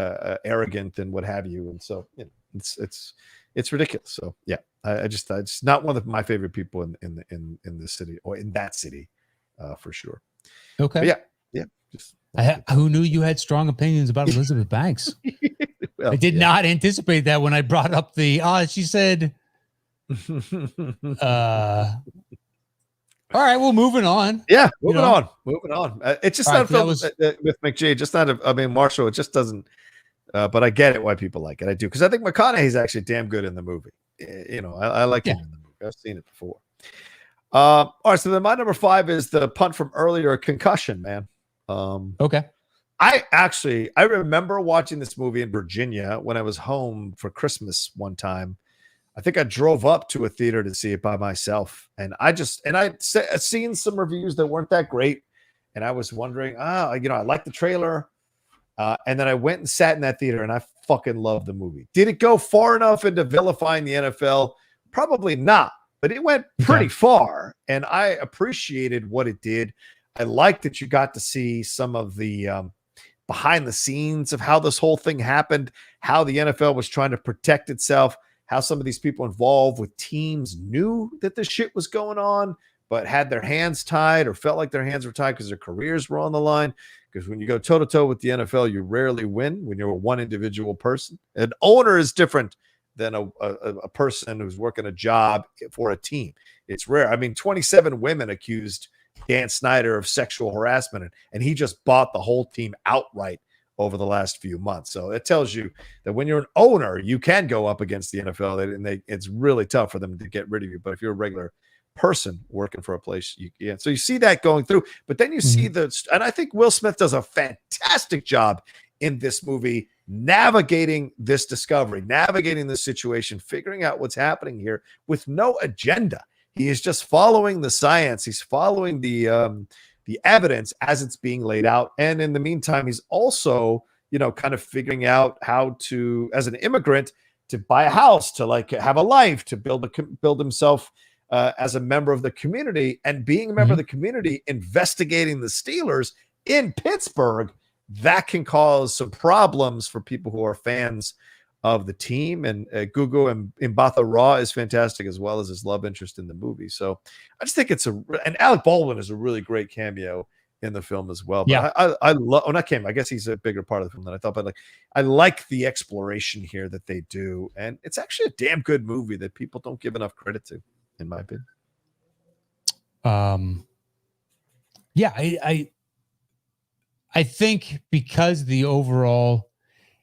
arrogant and what have you. And so it's ridiculous. So yeah, I just not one of my favorite people in this city or in that city, for sure. Okay. But yeah. Who knew you had strong opinions about Elizabeth Banks? I did not anticipate that when I brought up she said, all right, well, moving on. Yeah, moving on. It's just not with McG. Just not. Marshall. It just doesn't. But I get it why people like it. I do, because I think McConaughey's actually damn good in the movie. I like him in the movie. I've seen it before. All right, so then my number 5 is the punt from earlier, Concussion, man. Okay. I remember watching this movie in Virginia when I was home for Christmas one time. I think I drove up to a theater to see it by myself, and I'd seen some reviews that weren't that great, and I was wondering, I like the trailer. And then I went and sat in that theater, and I fucking loved the movie. Did it go far enough into vilifying the NFL? Probably not, but it went pretty far, and I appreciated what it did. I liked that you got to see some of the behind the scenes of how this whole thing happened, how the NFL was trying to protect itself, how some of these people involved with teams knew that this shit was going on, but had their hands tied or felt like their hands were tied because their careers were on the line. Because when you go toe-to-toe with the NFL, you rarely win when you're one individual person. An owner is different than a person who's working a job for a team. It's rare. 27 women accused Dan Snyder of sexual harassment, and he just bought the whole team outright over the last few months. So it tells you that when you're an owner, you can go up against the NFL, and it's really tough for them to get rid of you. But if you're a regular person working for a place, so you see that going through, but then you see and I think Will Smith does a fantastic job in this movie, navigating this discovery, navigating this situation, figuring out what's happening here with no agenda. He is just following the science. He's following the evidence as it's being laid out. And in the meantime, he's also, kind of figuring out how to, as an immigrant, to buy a house, to like have a life, to build himself as a member of the community, and being a member of the community, investigating the Steelers in Pittsburgh. That can cause some problems for people who are fans of the team. And Gugu and Mbatha Raw is fantastic, as well as his love interest in the movie. So I just think and Alec Baldwin is a really great cameo in the film as well. But yeah, I love, not cameo, I guess he's a bigger part of the film than I thought, but I like the exploration here that they do. And it's actually a damn good movie that people don't give enough credit to, in my opinion. Yeah, I think because the overall,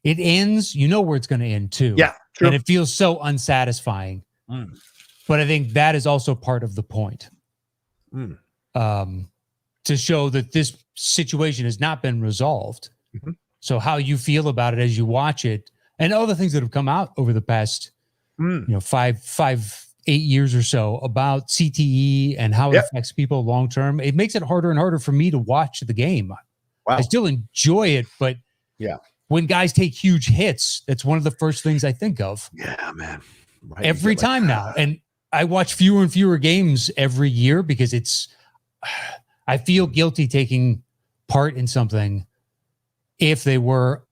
it ends, where it's going to end too. Yeah, true. And it feels so unsatisfying. But I think that is also part of the point. To show that this situation has not been resolved. So how you feel about it as you watch it, and all the things that have come out over the past, 8 years or so about CTE and how it affects people long term. It makes it harder and harder for me to watch the game. Wow. I still enjoy it, but when guys take huge hits, that's one of the first things I think of. Yeah, man. Right. Every time now. And I watch fewer and fewer games every year because I feel guilty taking part in something if they were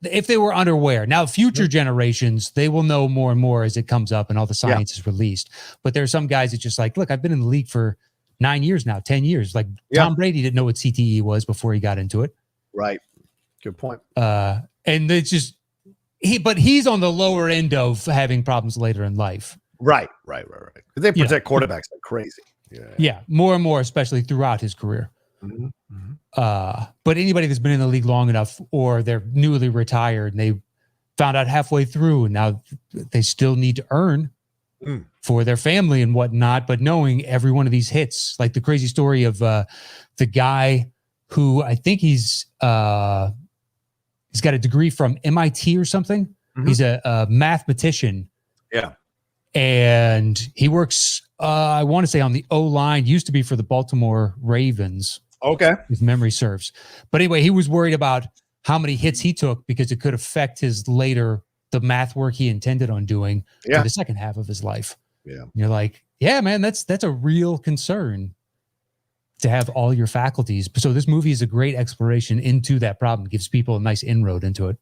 unaware. Now, future generations, they will know more and more as it comes up and all the science is released. But there are some guys that just like, look, I've been in the league for 9 years now, 10 years. Like Tom Brady didn't know what CTE was before he got into it. Right. Good point. And it's just, he's on the lower end of having problems later in life. Right. They protect quarterbacks like crazy. Yeah. More and more, especially throughout his career. But anybody that's been in the league long enough, or they're newly retired and they found out halfway through, and now they still need to earn for their family and whatnot. But knowing every one of these hits, like the crazy story of the guy who I think he's got a degree from MIT or something. He's a mathematician. Yeah. And he works, I want to say, on the O-line, used to be for the Baltimore Ravens. Okay. If memory serves. But anyway, he was worried about how many hits he took because it could affect the math work he intended on doing for the second half of his life. Yeah. And you're like, yeah, man, that's a real concern to have all your faculties. So this movie is a great exploration into that problem. It gives people a nice inroad into it.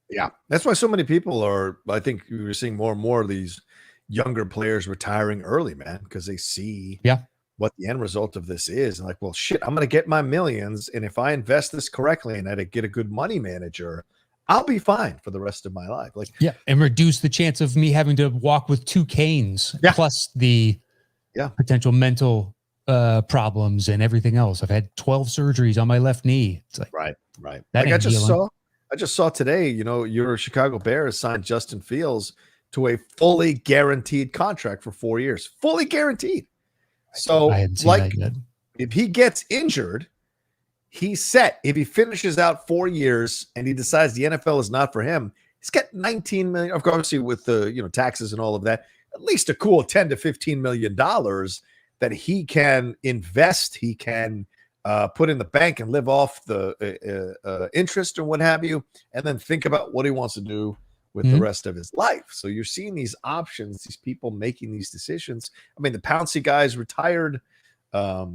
Yeah. That's why so many people I think we're seeing more and more of these younger players retiring early, man, because they see what the end result of this is. And like, well, shit, I'm going to get my millions. And if I invest this correctly and I get a good money manager, I'll be fine for the rest of my life. Like, and reduce the chance of me having to walk with 2 canes plus the potential mental problems and everything else. I've had 12 surgeries on my left knee. It's like, right. That like I just saw today, your Chicago Bears signed Justin Fields to a fully guaranteed contract for 4 years, fully guaranteed. So like if he gets injured, he's set. If he finishes out 4 years and he decides the NFL is not for him, he's got 19 million, of course, with the, taxes and all of that, at least a cool 10 to $15 million that he can invest. He can put in the bank and live off the interest or what have you, and then think about what he wants to do with the rest of his life. So you're seeing these options, these people making these decisions. I mean, the Pouncey guys retired. A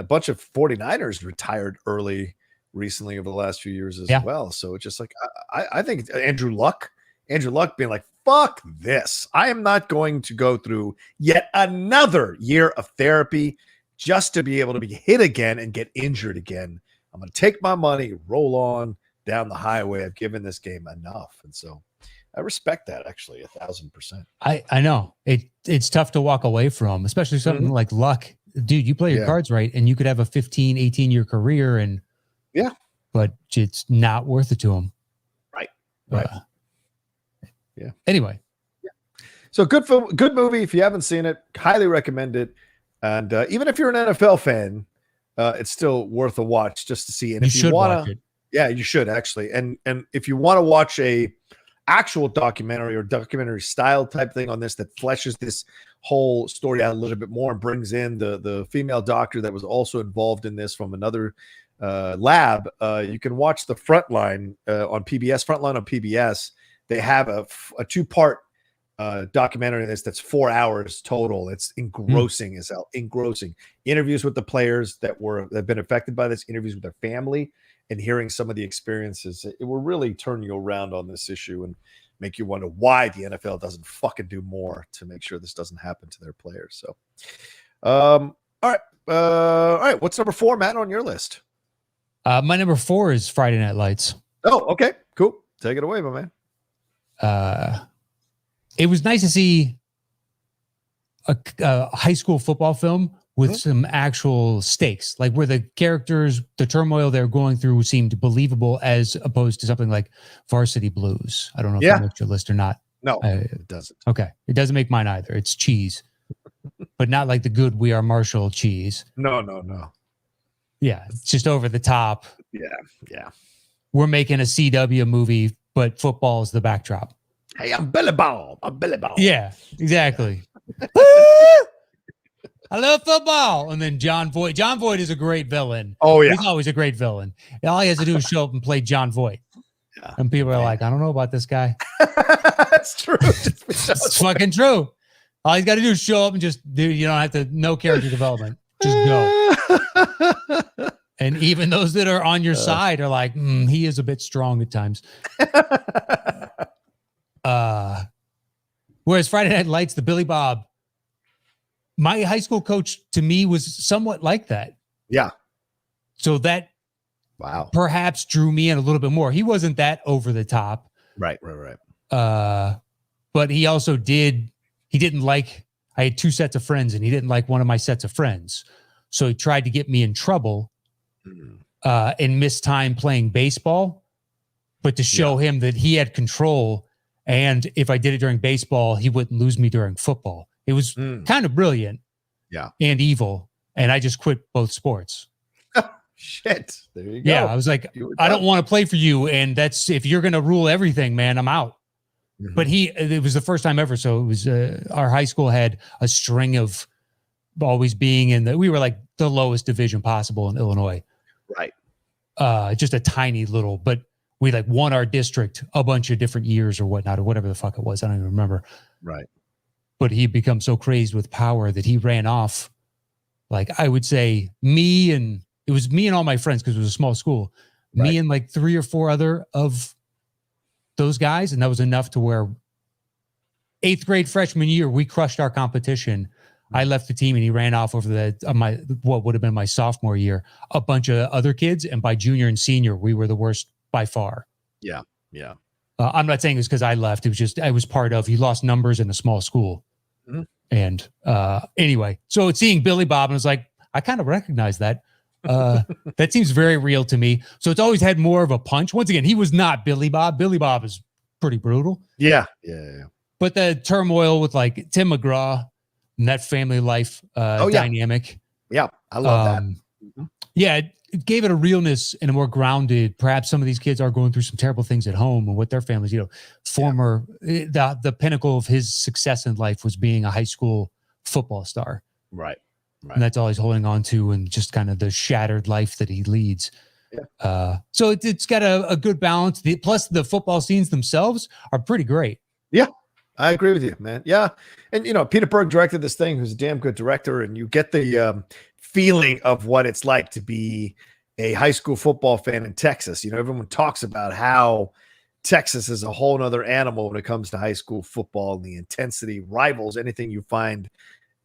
bunch of 49ers retired early recently over the last few years as well. So it's just like, I think Andrew Luck being like, fuck this. I am not going to go through yet another year of therapy just to be able to be hit again and get injured again. I'm going to take my money, roll on down the highway. I've given this game enough. And so I respect that, actually, 1,000%. I know it's tough to walk away from, especially something like Luck. Dude, you play your cards right, and you could have a 15, 18-year career, and but it's not worth it to him. Right. Anyway. So good film, good movie. If you haven't seen it, highly recommend it. And even if you're an NFL fan, it's still worth a watch just to see. And if you want to, Yeah, you should actually. And if you want to watch a actual documentary or documentary style type thing on this that fleshes this whole story out a little bit more and brings in the female doctor that was also involved in this from another lab, you can watch the Frontline on PBS. Frontline on PBS. They have a 2-part documentary on this that's 4 hours total. It's engrossing as hell. Engrossing. Interviews with the players that have been affected by this, interviews with their family, and hearing some of the experiences. It will really turn you around on this issue and make you wonder why the NFL doesn't fucking do more to make sure this doesn't happen to their players. So, all right. What's number 4, Matt, on your list? My number 4 is Friday Night Lights. Oh, okay, cool. Take it away, my man. It was nice to see a high school football film with some actual stakes, like where the characters, the turmoil they're going through seemed believable as opposed to something like Varsity Blues. I don't know if that makes your list or not. No, it doesn't. Okay. It doesn't make mine either. It's cheese, but not like the good We Are Marshall cheese. No. Yeah. It's just over the top. Yeah. We're making a CW movie, but football is the backdrop. Hey, I'm Billy Bob. Yeah, exactly. I love football. And then John Voight. John Voight is a great villain. Oh, yeah. He's always a great villain. All he has to do is show up and play John Voight. Yeah. And people are like, I don't know about this guy. That's true. It's fucking true. All he's got to do is show up and just do, you don't have to, no character development. Just go. And even those that are on your side are like, he is a bit strong at times. Whereas Friday Night Lights, the Billy Bob, my high school coach to me was somewhat like that. Yeah. So that perhaps drew me in a little bit more. He wasn't that over the top. Right. But he also he didn't like, I had 2 sets of friends and he didn't like one of my sets of friends. So he tried to get me in trouble and miss time playing baseball, but to show him that he had control. And if I did it during baseball, he wouldn't lose me during football. It was kind of brilliant and evil. And I just quit both sports. Shit. There you go. Yeah. I was like, I don't want to play for you. And that's, if you're going to rule everything, man, I'm out. But it was the first time ever. So it was, our high school had a string of always being we were like the lowest division possible in Illinois. Right. Just a tiny little, but we like won our district a bunch of different years or whatnot, or whatever the fuck it was. I don't even remember. Right. But he become so crazed with power that he ran off. Like I would say it was me and all my friends, because it was a small school, me and like 3 or 4 other of those guys. And that was enough to where 8th grade freshman year, we crushed our competition. I left the team and he ran off over what would have been my sophomore year, a bunch of other kids. And by junior and senior, we were the worst by far. Yeah. I'm not saying it's because I left. It was just, I was part of, he lost numbers in a small school. And anyway, so it's seeing Billy Bob and I was like, I kind of recognize that. That seems very real to me. So it's always had more of a punch. Once again, he was not Billy Bob. Billy Bob is pretty brutal. Yeah. But the turmoil with like Tim McGraw and that family life dynamic. Yeah. I love that. Yeah. It gave it a realness and a more grounded, perhaps some of these kids are going through some terrible things at home and with their families, the pinnacle of his success in life was being a high school football star. Right. And that's all he's holding on to, and just kind of the shattered life that he leads. Yeah. So it's got a good balance. Plus the football scenes themselves are pretty great. Yeah. I agree with you, man. Yeah. And, Peter Berg directed this thing, who's a damn good director, and you get the feeling of what it's like to be a high school football fan in Texas. Everyone talks about how Texas is a whole nother animal when it comes to high school football, and the intensity rivals anything you find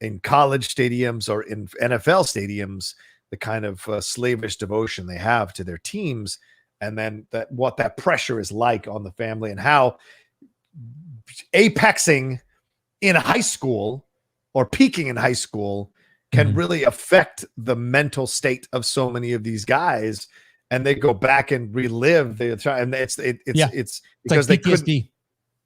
in college stadiums or in NFL stadiums, the kind of slavish devotion they have to their teams, and then what that pressure is like on the family, and how apexing in high school or peaking in high school can really affect the mental state of so many of these guys, and they go back and relive the time. And it's because like they couldn't.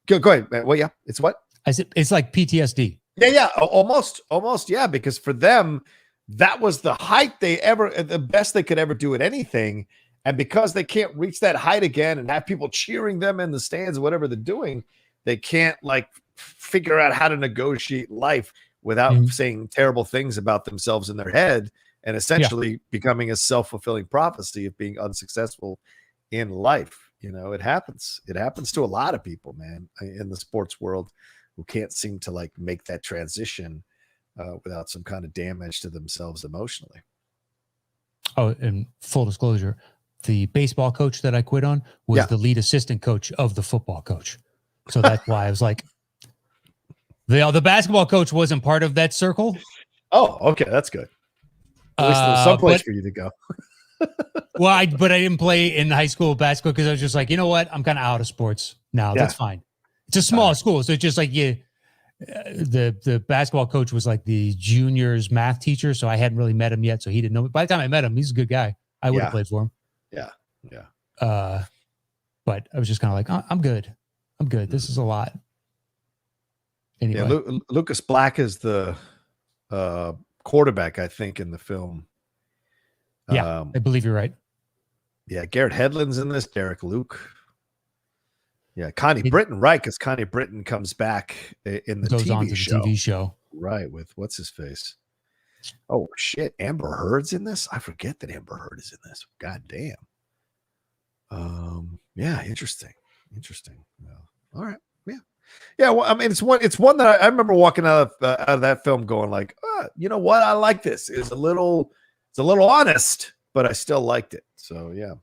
Go ahead, man. Well, yeah, it's what? I said it's like PTSD. Yeah, almost, yeah. Because for them, that was the height the best they could ever do at anything, And because they can't reach that height again and have people cheering them in the stands, whatever they're doing, they can't like figure out how to negotiate life without saying terrible things about themselves in their head and essentially becoming a self-fulfilling prophecy of being unsuccessful in life. You know, it happens. It happens to a lot of people, man, in the sports world who can't seem to like make that transition without some kind of damage to themselves emotionally. Oh, and full disclosure, the baseball coach that I quit on was the lead assistant coach of the football coach. So that's why I was like, the basketball coach wasn't part of that circle. Oh, okay. That's good. At least there's some place for you to go. But I didn't play in high school basketball because I was just like, you know what? I'm kind of out of sports now. That's fine. It's a small school. So it's just like the basketball coach was like the juniors math teacher. So I hadn't really met him yet. So he didn't know. By the time I met him, he's a good guy. I would have played for him. Yeah. But I was just kind of like, oh, I'm good. This is a lot. Anyway. Yeah, Lucas Black is the quarterback, I think, in the film. Yeah, I believe you're right. Yeah, Garrett Hedlund's in this. Derek Luke. Yeah, Connie Britton, right? Because Connie Britton comes back in the TV show. Right, with what's his face? Oh shit, Amber Heard's in this. I forget that Amber Heard is in this. God damn. Yeah, interesting. All right. Yeah. Well, I mean, it's one that I remember walking out of that film going like, you know what? I like this. It's a little honest, but I still liked it. So yeah.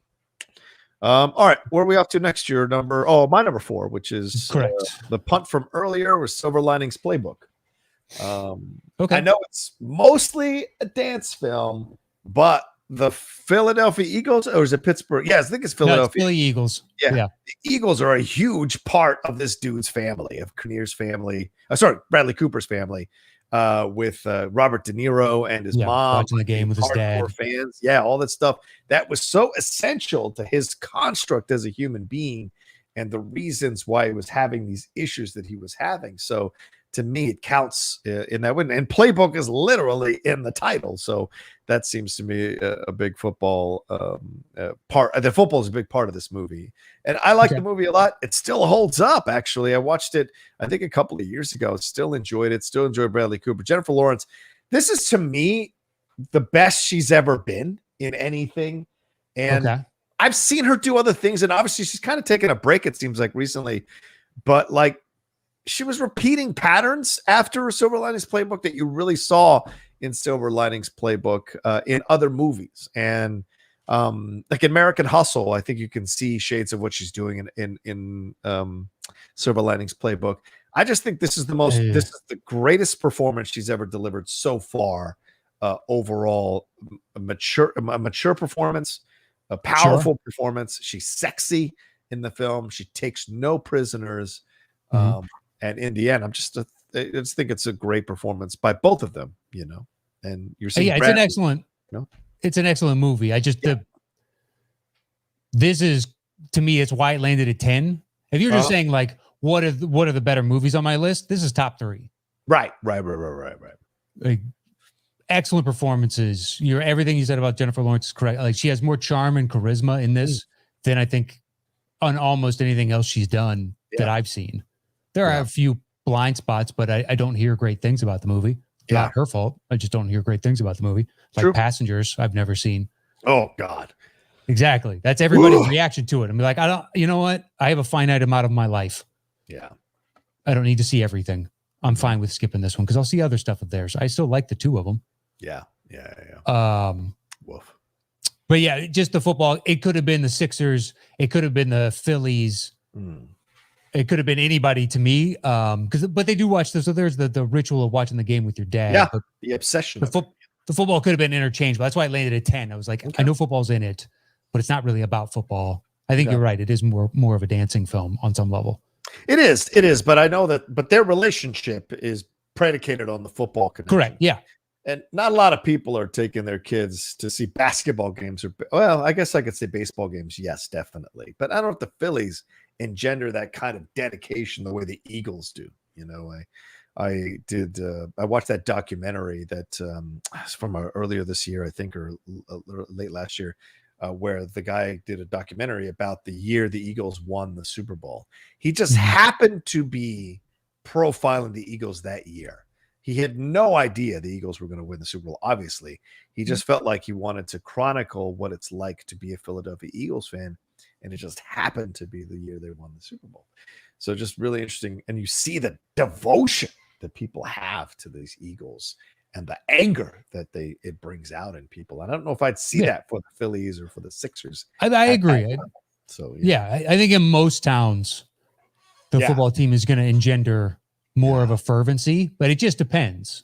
All right. Where are we off to next year? My number 4, which is correct. The punt from earlier was Silver Linings Playbook. Okay. I know it's mostly a dance film, but the Philadelphia Eagles, or is it Pittsburgh? Yeah, I think it's Philadelphia. No, it's Philly Eagles. Yeah. The Eagles are a huge part of this dude's family, of Kinnear's family. Bradley Cooper's family, with Robert De Niro and his mom. Watching the game with his dad. Fans. Yeah, all that stuff. That was so essential to his construct as a human being and the reasons why he was having these issues that he was having. So to me, it counts in that win. And Playbook is literally in the title. So that seems to me a big football part. The football is a big part of this movie. And I like the movie a lot. It still holds up, actually. I watched it, I think, a couple of years ago. Still enjoyed it. Still enjoyed Bradley Cooper. Jennifer Lawrence, this is, to me, the best she's ever been in anything. And I've seen her do other things. And obviously, she's kind of taken a break, it seems like, recently. But, like, she was repeating patterns after Silver Linings Playbook that you really saw in Silver Linings Playbook in other movies. And like American Hustle, I think you can see shades of what she's doing in Silver Linings Playbook. I just think this is this is the greatest performance she's ever delivered so far. Overall, a mature performance, a powerful performance. She's sexy in the film. She takes no prisoners. And in the end, I just think it's a great performance by both of them, you know. And you're seeing, it's an excellent movie. This is, to me, it's why it landed at 10. If you're just saying like, what are the better movies on my list? This is top 3. Right. Like, excellent performances. Everything you said about Jennifer Lawrence is correct. Like, she has more charm and charisma in this than I think on almost anything else she's done that I've seen. There are a few blind spots, but I don't hear great things about the movie. It's not her fault. I just don't hear great things about the movie. Like Passengers, I've never seen. Oh, God. Exactly. That's everybody's reaction to it. I'm like, you know what? I have a finite amount of my life. Yeah. I don't need to see everything. I'm fine with skipping this one because I'll see other stuff of theirs. I still like the 2 of them. Yeah. Woof. But yeah, just the football. It could have been the Sixers. It could have been the Phillies. It could have been anybody to me. But they do watch this. So there's the ritual of watching the game with your dad. Yeah. The obsession. The football could have been interchangeable. That's why I landed at 10. I was like, I know football's in it, but it's not really about football. I think you're right. It is more of a dancing film on some level. It is. But I know but their relationship is predicated on the football connection. Correct. Yeah. And not a lot of people are taking their kids to see basketball games I guess I could say baseball games. Yes, definitely. But I don't know if the Phillies engender that kind of dedication the way the Eagles do. You know, I watched that documentary that from earlier this year, I think, or late last year, where the guy did a documentary about the year the Eagles won the Super Bowl. He just happened to be profiling the Eagles that year. He had no idea the Eagles were going to win the Super Bowl, obviously. He just felt like he wanted to chronicle what it's like to be a Philadelphia Eagles fan, and it just happened to be the year they won the Super Bowl. So just really interesting. And you see the devotion that people have to these Eagles and the anger that it brings out in people. I don't know if I'd see that for the Phillies or for the Sixers. I agree. So I think in most towns, the football team is going to engender more of a fervency, but it just depends.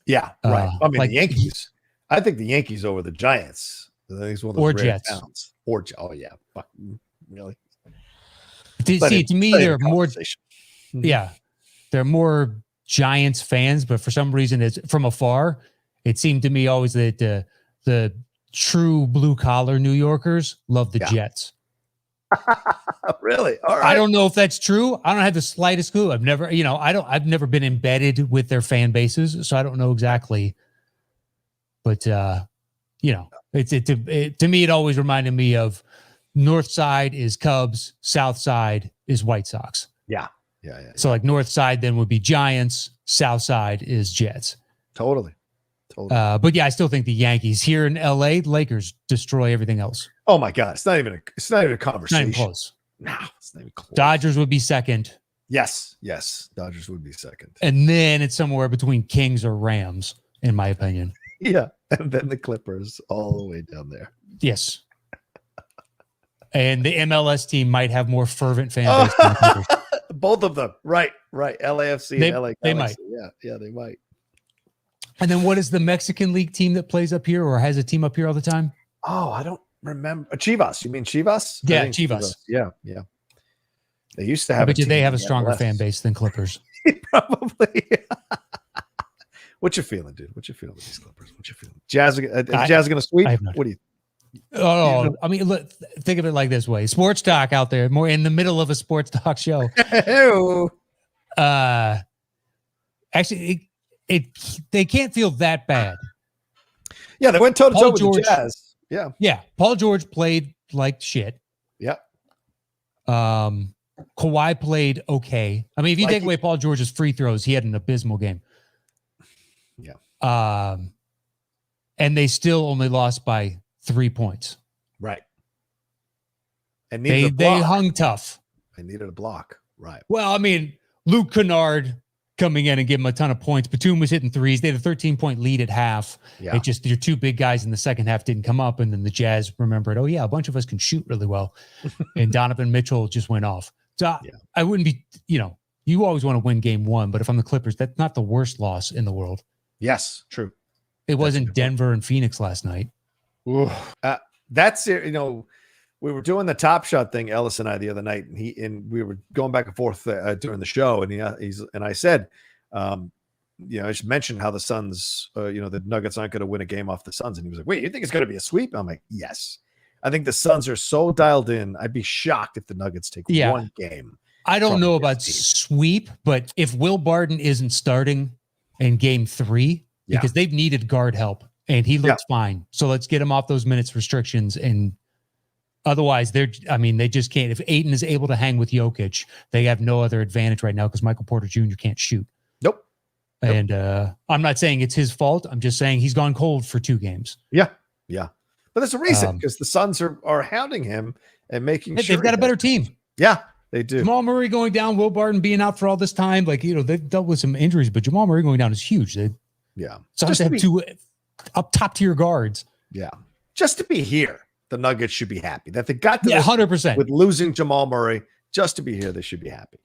Yeah, right. I mean, like, the Yankees. I think the Yankees over the Giants. I think it's one of those or rare Jets. towns. Or really? To me, they're more. Yeah, they're more Giants fans, but for some reason, it's from afar. It seemed to me always that the true blue collar New Yorkers love the Jets. Really? All right. I don't know if that's true. I don't have the slightest clue. I've never been embedded with their fan bases, so I don't know exactly. But to me, it always reminded me of North Side is Cubs, South Side is White Sox. Yeah. So like North Side then would be Giants, South Side is Jets. Totally. But yeah, I still think the Yankees here in LA, Lakers destroy everything else. Oh my God. It's not even a conversation. It's not even close. No, it's not even close. Dodgers would be second. Yes. Dodgers would be second. And then it's somewhere between Kings or Rams, in my opinion. Yeah. And then the Clippers all the way down there. Yes. And the MLS team might have more fervent fan base than the Clippers. Both of them. Right. LAFC and LA Galaxy. They might. Yeah, they might. And then what is the Mexican League team that plays up here or has a team up here all the time? Oh, I don't remember. Chivas. You mean Chivas? Yeah, Chivas. Yeah. They used to have. I bet you they have a stronger fan base than Clippers. Probably. What you feeling, dude? What you feeling with these Clippers? What you feeling? Jazz going to sweep? What do you? Oh, I mean, look, think of it like this way: sports talk out there, more in the middle of a sports talk show. Actually, they can't feel that bad. Yeah, they went toe to toe with the Jazz. Yeah. Paul George played like shit. Yeah. Kawhi played okay. I mean, if you take away Paul George's free throws, he had an abysmal game. Yeah. And they still only lost by 3 points. Right. And they hung tough. They needed a block. Right. Well, I mean, Luke Kennard coming in and give him a ton of points. Batum was hitting threes. They had a 13-point lead at half. Yeah. It just your two big guys in the second half didn't come up, and then the Jazz remembered, oh yeah, a bunch of us can shoot really well. And Donovan Mitchell just went off. So I wouldn't be, you always want to win game one, but if I'm the Clippers, that's not the worst loss in the world. Yes, true. It wasn't Denver and Phoenix last night. That's it. We were doing the Top Shot thing, Ellis and I, the other night, and we were going back and forth during the show, and I said, I just mentioned how the Suns, the Nuggets aren't going to win a game off the Suns, and he was like, "Wait, you think it's going to be a sweep?" I'm like, "Yes, I think the Suns are so dialed in. I'd be shocked if the Nuggets take one game." I don't know about sweep, but if Will Barton isn't starting in Game 3, because they've needed guard help, and he looks fine, so let's get him off those minutes restrictions and. Otherwise, they just can't. If Ayton is able to hang with Jokic, they have no other advantage right now because Michael Porter Jr. can't shoot. Nope. And I'm not saying it's his fault. I'm just saying he's gone cold for 2 games. Yeah. But there's a reason because the Suns are hounding him and making sure. They've got a better team. Yeah, they do. Jamal Murray going down, Will Barton being out for all this time. They've dealt with some injuries, but Jamal Murray going down is huge. Suns have 2 up top tier guards. Yeah. Just to be here. The Nuggets should be happy that they got to 100% with losing Jamal Murray. Just to be here, they should be happy,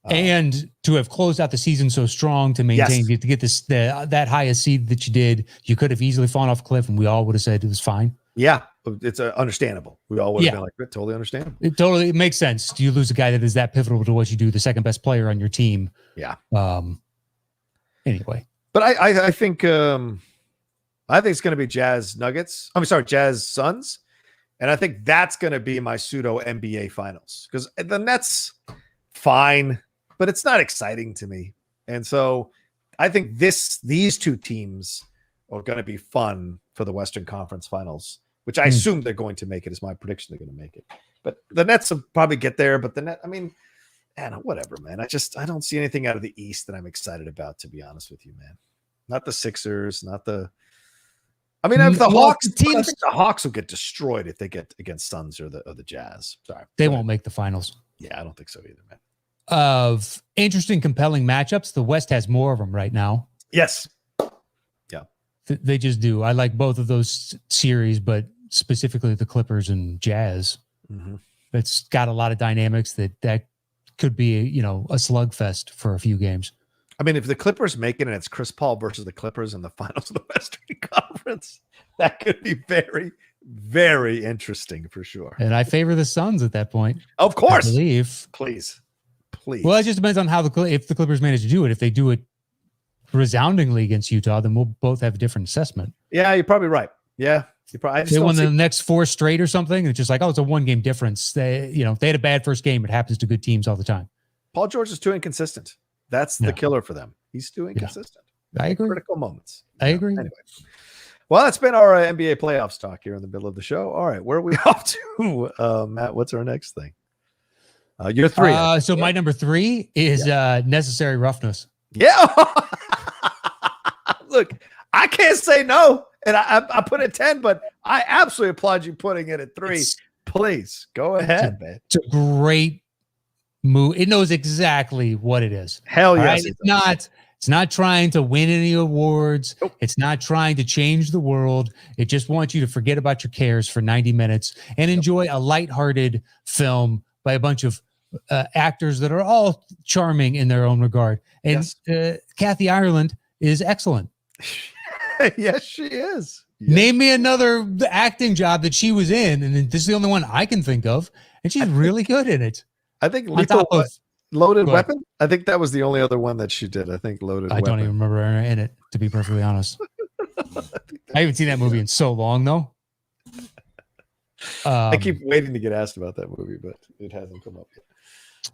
and to have closed out the season so strong to maintain to get this that highest seed that you did. You could have easily fallen off a cliff, and we all would have said it was fine. Yeah, it's understandable. We all would have been like, totally understandable. It makes sense. Do you lose a guy that is that pivotal to what you do, the second best player on your team? Yeah. Anyway, but I think it's going to be Jazz Suns. And I think that's going to be my pseudo NBA finals because the Nets, fine, but it's not exciting to me. And so I think these 2 teams are going to be fun for the Western Conference Finals which I assume they're going to make it. Is my prediction they're going to make it. But the Nets will probably get there. But the Net, I mean, whatever, man. I don't see anything out of the East that I'm excited about, to be honest with you, man. Not the Sixers, not the. I mean, if the Hawks, I think the Hawks will get destroyed if they get against Suns or the Jazz. Sorry, they won't make the finals. Yeah, I don't think so either, man. Of interesting, compelling matchups, the West has more of them right now. Yes. Yeah. They just do. I like both of those series, but specifically the Clippers and Jazz. Mm-hmm. It's got a lot of dynamics that could be, a slugfest for a few games. I mean, if the Clippers make it and it's Chris Paul versus the Clippers in the finals of the Western Conference, that could be very, very interesting for sure. And I favor the Suns at that point. Of course. I believe. Please. Well, it just depends on if the Clippers manage to do it. If they do it resoundingly against Utah, then we'll both have a different assessment. Yeah, you're probably right. Yeah. They won the next 4 straight or something. And it's just like, it's a 1-game difference. They had a bad first game. It happens to good teams all the time. Paul George is too inconsistent. That's the killer for them. He's too inconsistent. I agree. Critical moments. I agree. Anyway. Well, that's been our NBA playoffs talk here in the middle of the show. All right. Where are we off to? Matt, what's our next thing? You're 3. So my number 3 is Necessary Roughness. Yeah. Look, I can't say no. And I put it 10, but I absolutely applaud you putting it at 3. Please go ahead, man. It's a great movie. It knows exactly what it is. Hell yes. Right? It's not trying to win any awards. Nope. It's not trying to change the world. It just wants you to forget about your cares for 90 minutes and enjoy a lighthearted film by a bunch of actors that are all charming in their own regard. And Kathy Ireland is excellent. Yes, she is. Yes. Name me another acting job that she was in, and this is the only one I can think of, and she's really good in it. I think Loaded Weapon. I think that was the only other one that she did. I think Loaded Weapon. I don't even remember her in it, to be perfectly honest. I haven't seen that movie in so long, though. I keep waiting to get asked about that movie, but it hasn't come up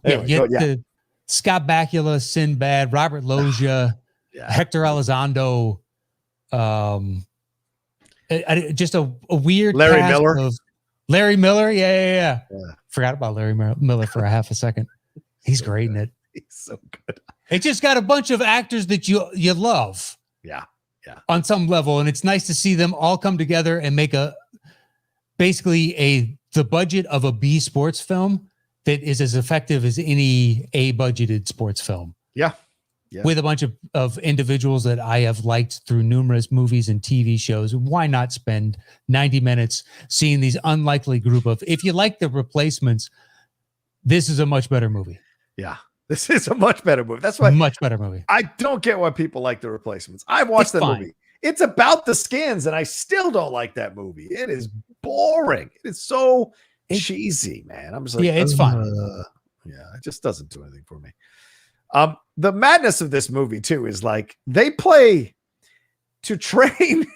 yet. Anyway, Scott Bakula, Sinbad, Robert Loggia, Hector Elizondo, just a weird Larry Miller. Larry Miller, yeah. Forgot about Larry Miller for a half a second. He's great in it. He's so good. It just got a bunch of actors that you love. Yeah. On some level, and it's nice to see them all come together and make basically the budget of a B sports film that is as effective as any A budgeted sports film. Yeah. With a bunch of individuals that I have liked through numerous movies and TV shows. Why not spend 90 minutes seeing these unlikely group of, if you like The Replacements, this is a much better movie. Yeah. This is a much better movie. That's why much better movie. I don't get why people like The Replacements. I've watched that movie. It's about the Skins, and I still don't like that movie. It is boring. It is so cheesy, man. I'm just like, it's fine. It just doesn't do anything for me. The madness of this movie too is like they play to train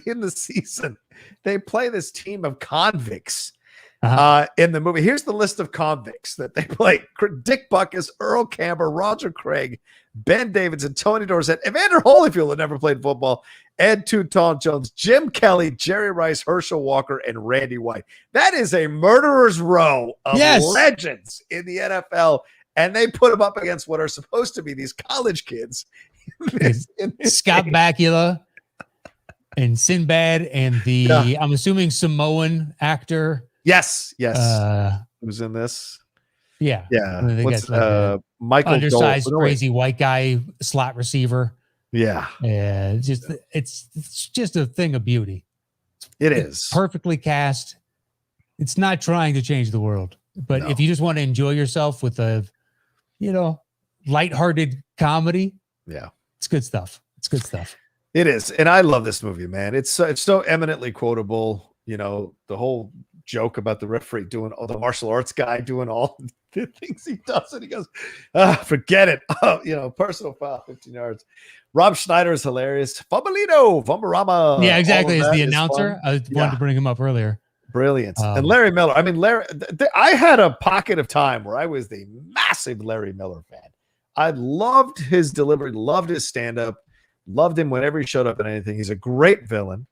in the season. They play this team of convicts in the movie. Here's the list of convicts that they play: Dick Buckus, Earl Camber, Roger Craig, Ben Davidson, Tony Dorsett, Evander Holyfield, who never played football, Ed Tooton Jones, Jim Kelly, Jerry Rice, Herschel Walker, and Randy White. That is a murderer's row of legends in the NFL. And they put them up against what are supposed to be these college kids. Scott Bakula and Sinbad and I'm assuming Samoan actor. Yes. Who's in this? Yeah. What's Michael undersized, crazy white guy slot receiver. Yeah. It's just a thing of beauty. It's perfectly cast. It's not trying to change the world. But if you just want to enjoy yourself with a lighthearted comedy. Yeah. It's good stuff. It is. And I love this movie, man. It's so eminently quotable. The whole joke about the referee doing all the martial arts guy doing all the things he does. And he goes, forget it. Personal foul, 15 yards. Rob Schneider is hilarious. Fumbalino, Fumbarama. Yeah, exactly. As the announcer. I wanted to bring him up earlier. Brilliant. And Larry Miller. I mean, I had a pocket of time where I was the massive Larry Miller fan. I loved his delivery, loved his stand-up, loved him whenever he showed up in anything. He's a great villain.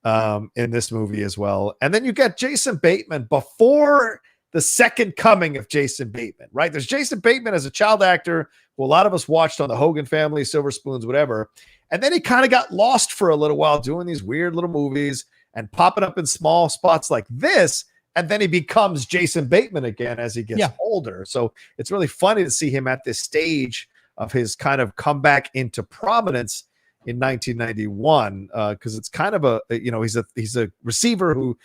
in this movie as well. And then you get Jason Bateman before the second coming of Jason Bateman, right? There's Jason Bateman as a child actor who a lot of us watched on the Hogan Family, Silver Spoons, whatever. And then he kind of got lost for a little while doing these weird little movies and popping up in small spots like this. And then he becomes Jason Bateman again as he gets older. So it's really funny to see him at this stage of his kind of comeback into prominence in 1991, because it's kind of he's a receiver who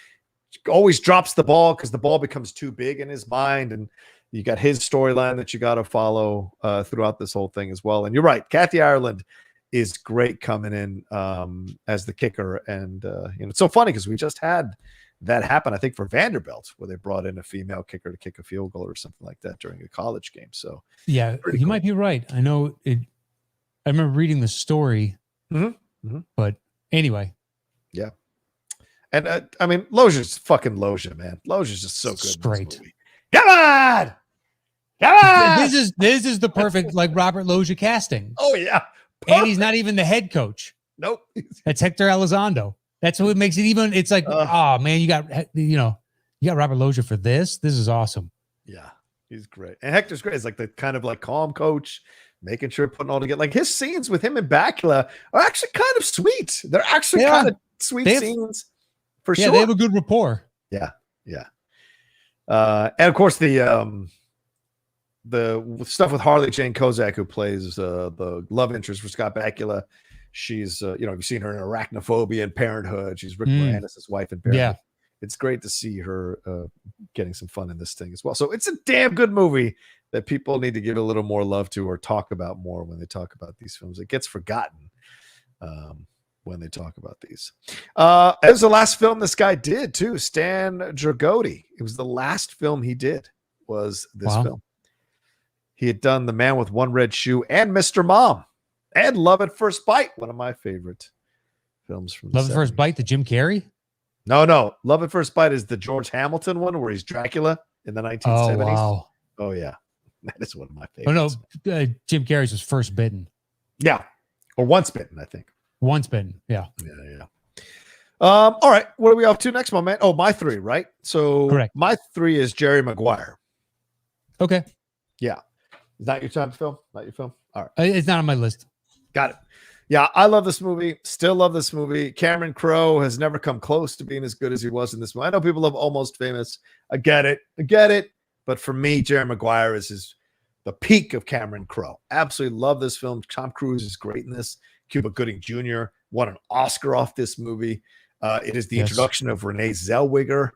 always drops the ball because the ball becomes too big in his mind, and you got his storyline that you got to follow throughout this whole thing as well. And you're right, Kathy Ireland is great coming in as the kicker, and it's so funny because we just had that happen, I think, for Vanderbilt, where they brought in a female kicker to kick a field goal or something like that during a college game. So yeah, you might be right. I know it. I remember reading the story, but anyway, yeah. And I mean, Loja's fucking Loja, man. Loja's just so good. Straight. Come on. This is the perfect like Robert Loja casting. Oh yeah. Perfect. And he's not even the head coach. Nope. That's Hector Elizondo. That's what makes it even. It's like, oh man, you got Robert Loja for this. This is awesome. Yeah, he's great. And Hector's great. He's like the kind of like calm coach, making sure putting all together. Like his scenes with him and Bakula are actually kind of sweet. They're actually kind of sweet scenes. For sure. They have a good rapport. Yeah. And of course the stuff with Harley Jane Kozak, who plays the love interest for Scott Bakula. She's you've seen her in Arachnophobia and Parenthood. She's Rick Moranis' wife in Parenthood. Yeah. It's great to see her getting some fun in this thing as well. So it's a damn good movie that people need to give a little more love to or talk about more when they talk about these films. It gets forgotten when they talk about these. It was the last film this guy did too, Stan Dragoti. It was the last film he did was this film. He had done The Man with One Red Shoe and Mr. Mom and Love at First Bite, one of my favorite films from Love at First Bite, the Jim Carrey? No. Love at First Bite is the George Hamilton one where he's Dracula in the 1970s. Oh, wow. Oh, yeah. That is one of my favorites. Oh, no. Jim Carrey's was First Bitten. Yeah. Or Once Bitten, I think. Once Bitten. Yeah. Yeah. All right. What are we off to next, my man? Oh, my three, right? So correct. My three is Jerry Maguire. Okay. Yeah. Is that your time film? Not your film? All right. It's not on my list. Got it. Yeah, I love this movie. Still love this movie. Cameron Crowe has never come close to being as good as he was in this movie. I know people love Almost Famous. I get it. But for me, Jerry Maguire is the peak of Cameron Crowe. Absolutely love this film. Tom Cruise is great in this. Cuba Gooding Jr. won an Oscar off this movie. It is the introduction of Renee Zellweger.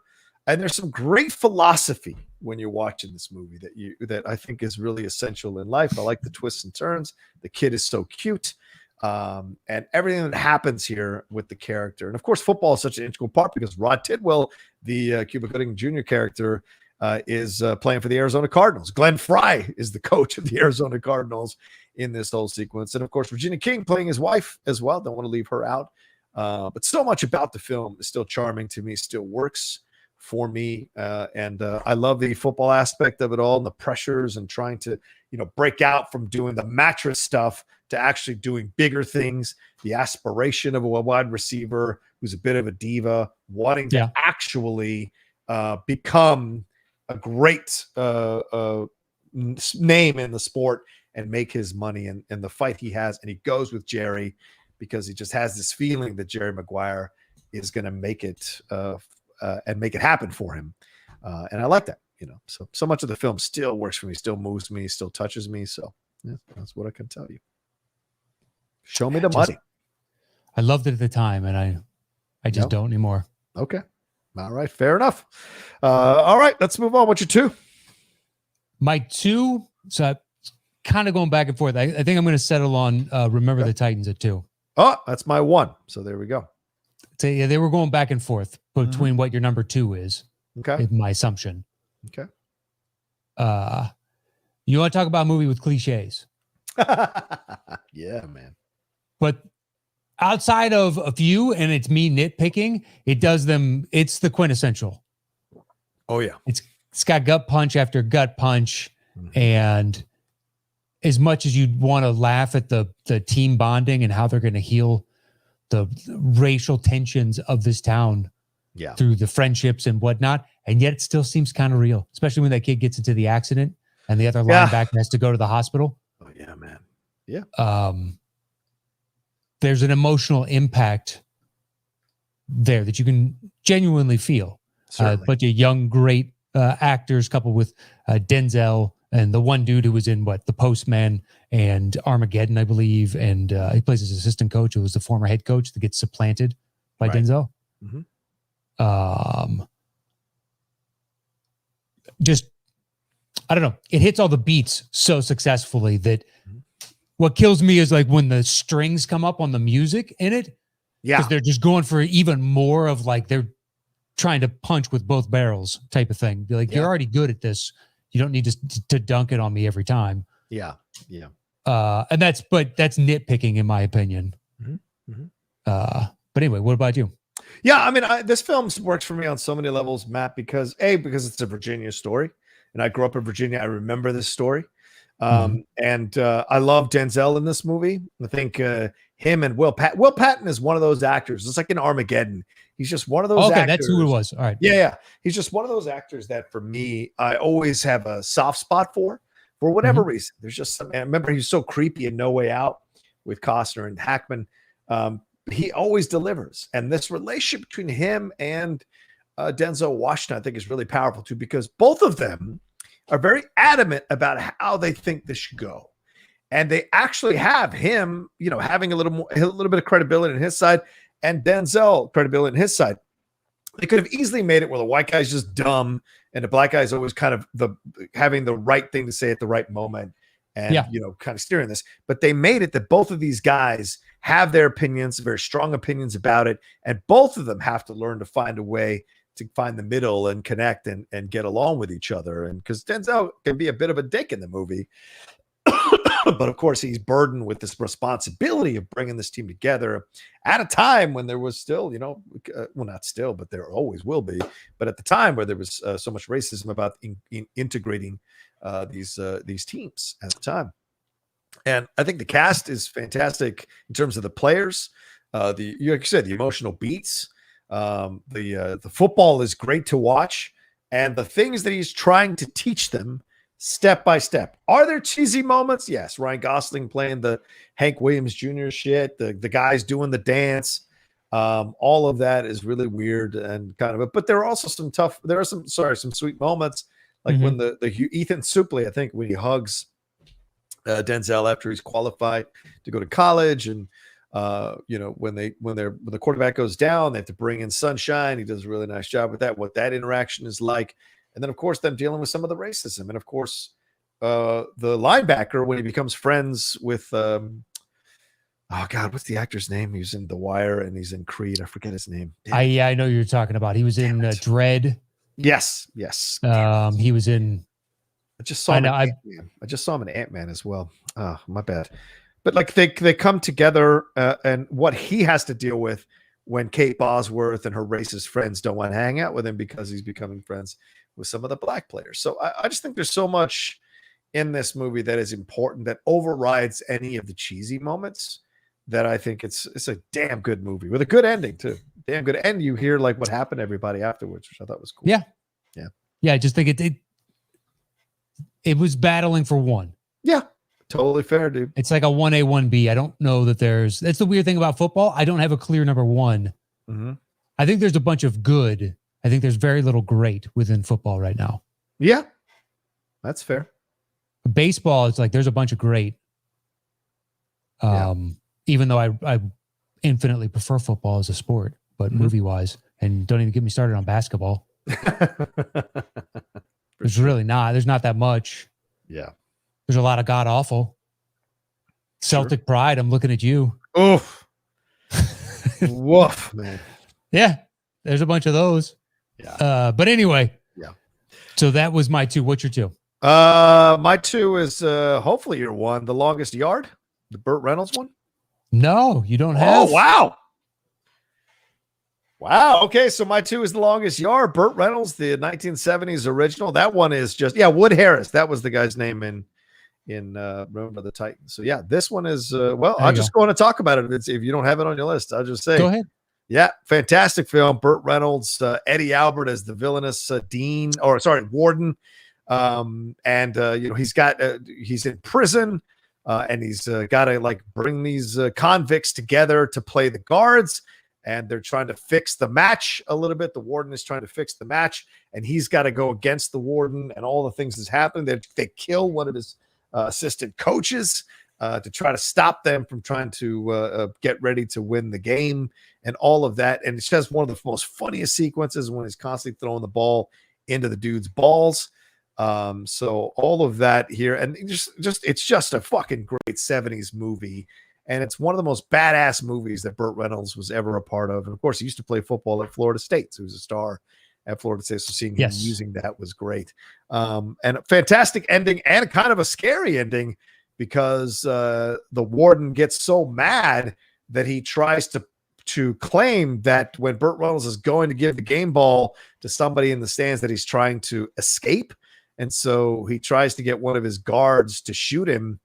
And there's some great philosophy when you're watching this movie that I think is really essential in life. I like the twists and turns. The kid is so cute. And everything that happens here with the character. And of course, football is such an integral part because Rod Tidwell, the Cuba Gooding Jr. character, is playing for the Arizona Cardinals. Glenn Fry is the coach of the Arizona Cardinals in this whole sequence. And of course, Regina King playing his wife as well. Don't want to leave her out. But so much about the film is still charming to me, still works for me. And I love the football aspect of it all and the pressures and trying to, break out from doing the mattress stuff to actually doing bigger things. The aspiration of a wide receiver who's a bit of a diva, wanting to actually become a great name in the sport and make his money and the fight he has. And he goes with Jerry because he just has this feeling that Jerry Maguire is going to make it and make it happen for him. And I like that, so much of the film still works for me, still moves me, still touches me. So yeah, that's what I can tell you. Show me the money. I loved it at the time and I just don't anymore. Okay. All right. Fair enough. All right. Let's move on. What's your two? My two. So kind of going back and forth. I think I'm going to settle on Remember the Titans at 2. Oh, that's my 1. So there we go. So yeah, they were going back and forth between what your number 2 is. Okay. Is my assumption. Okay. You want to talk about a movie with cliches? Yeah, man. But outside of a few, and it's me nitpicking, it's the quintessential. Oh, yeah. It's got gut punch after gut punch. Mm-hmm. And as much as you'd want to laugh at the team bonding and how they're going to heal the racial tensions of this town through the friendships and whatnot. And yet it still seems kind of real, especially when that kid gets into the accident and the other linebacker has to go to the hospital. Oh yeah, man. Yeah. There's an emotional impact there that you can genuinely feel. A bunch of young, great actors coupled with Denzel and the one dude who was in The Postman and Armageddon, I believe. And he plays his assistant coach, who was the former head coach that gets supplanted by Denzel. Just, I don't know. It hits all the beats so successfully that what kills me is like when the strings come up on the music in it. Yeah. Because they're just going for even more of like they're trying to punch with both barrels type of thing. Be like, you're already good at this. You don't need to dunk it on me every time. Yeah. Yeah. And that's nitpicking in my opinion. But anyway, what about you? Yeah, I mean, this film works for me on so many levels, Matt, because it's a Virginia story, and I grew up in Virginia. I remember this story, and I love Denzel in this movie. I think him and Will Patton is one of those actors. It's like in Armageddon. He's just one of those actors. That's who it was. All right. Yeah. He's just one of those actors that for me, I always have a soft spot for whatever reason. There's just something. I remember he was so creepy in No Way Out with Costner and Hackman. He always delivers. And this relationship between him and Denzel Washington, I think, is really powerful too, because both of them are very adamant about how they think this should go. And they actually have him, having a little bit of credibility on his side, and Denzel credibility on his side. They could have easily made it where the white guy's just dumb and the black guy's always kind of having the right thing to say at the right moment and, kind of steering this. But they made it that both of these guys have their opinions, very strong opinions about it. And both of them have to learn to find a way to find the middle and connect and get along with each other. And because Denzel can be a bit of a dick in the movie, but of course he's burdened with this responsibility of bringing this team together at a time when there was still, well, not still, but there always will be. But at the time where there was so much racism about integrating these teams at the time. And I think the cast is fantastic in terms of the players. Like you said, the emotional beats. The football is great to watch, and the things that he's trying to teach them step by step. Are there cheesy moments? Yes. Ryan Gosling playing the Hank Williams Jr. shit, the guys doing the dance. All of that is really weird and kind of, but there are also some sweet moments, like when the Ethan Suplee, I think, when he hugs Denzel after he's qualified to go to college, and when the quarterback goes down, they have to bring in Sunshine. He does a really nice job with that, what that interaction is like. And then, of course, them dealing with some of the racism. And, of course, the linebacker, when he becomes friends with, what's the actor's name? He was in The Wire and he's in Creed. I forget his name. I know you're talking about. He was in Dread. Yes. He was in. I just saw him in Ant-Man. I just saw him in Ant-Man as well. Oh, my bad. But like they come together, and what he has to deal with when Kate Bosworth and her racist friends don't want to hang out with him because he's becoming friends with some of the black players. So I just think there's so much in this movie that is important, that overrides any of the cheesy moments, that I think it's a damn good movie with a good ending too. Damn good. And you hear like what happened to everybody afterwards, which I thought was cool. Yeah. I just think it was battling for one. Yeah. Totally fair, dude. It's like a 1A, 1B. I don't know that that's the weird thing about football. I don't have a clear number one. I think there's a bunch of good. I think there's very little great within football right now. Yeah, that's fair. Baseball, it's like there's a bunch of great. Even though I infinitely prefer football as a sport, but movie-wise, and don't even get me started on basketball. There's not that much. Yeah. There's a lot of god awful. Celtic pride. I'm looking at you. Oof. Woof, man. Yeah. There's a bunch of those. Yeah. But anyway. Yeah. So that was my 2. What's your 2? My 2 is hopefully your 1, The Longest Yard, the Burt Reynolds one. No, you don't have. Oh, wow. Wow. Okay. So my 2 is The Longest Yard. Burt Reynolds, the 1970s original. That one is just, Wood Harris. That was the guy's name in Remember the Titans. So yeah, this one is well, There I'll you just go on and talk about it. If you don't have it on your list, I'll just say Go ahead. yeah, fantastic film. Burt Reynolds, Eddie Albert as the villainous warden. And he's in prison, and he's got to like bring these convicts together to play the guards, and they're trying to fix the match a little bit. The warden is trying to fix the match, and he's got to go against the warden, and all the things that's happening. They kill one of his assistant coaches to try to stop them from trying to get ready to win the game, and all of that. And it's just one of the most funniest sequences when he's constantly throwing the ball into the dude's balls. So all of that here, and it's just a fucking great 70s movie. And it's one of the most badass movies that Burt Reynolds was ever a part of. And of course, he used to play football at Florida State. So he was a star at Florida State. So seeing him using that was great. And a fantastic ending, and kind of a scary ending, because the warden gets so mad that he tries to claim that when Burt Reynolds is going to give the game ball to somebody in the stands, that he's trying to escape. And so he tries to get one of his guards to shoot him,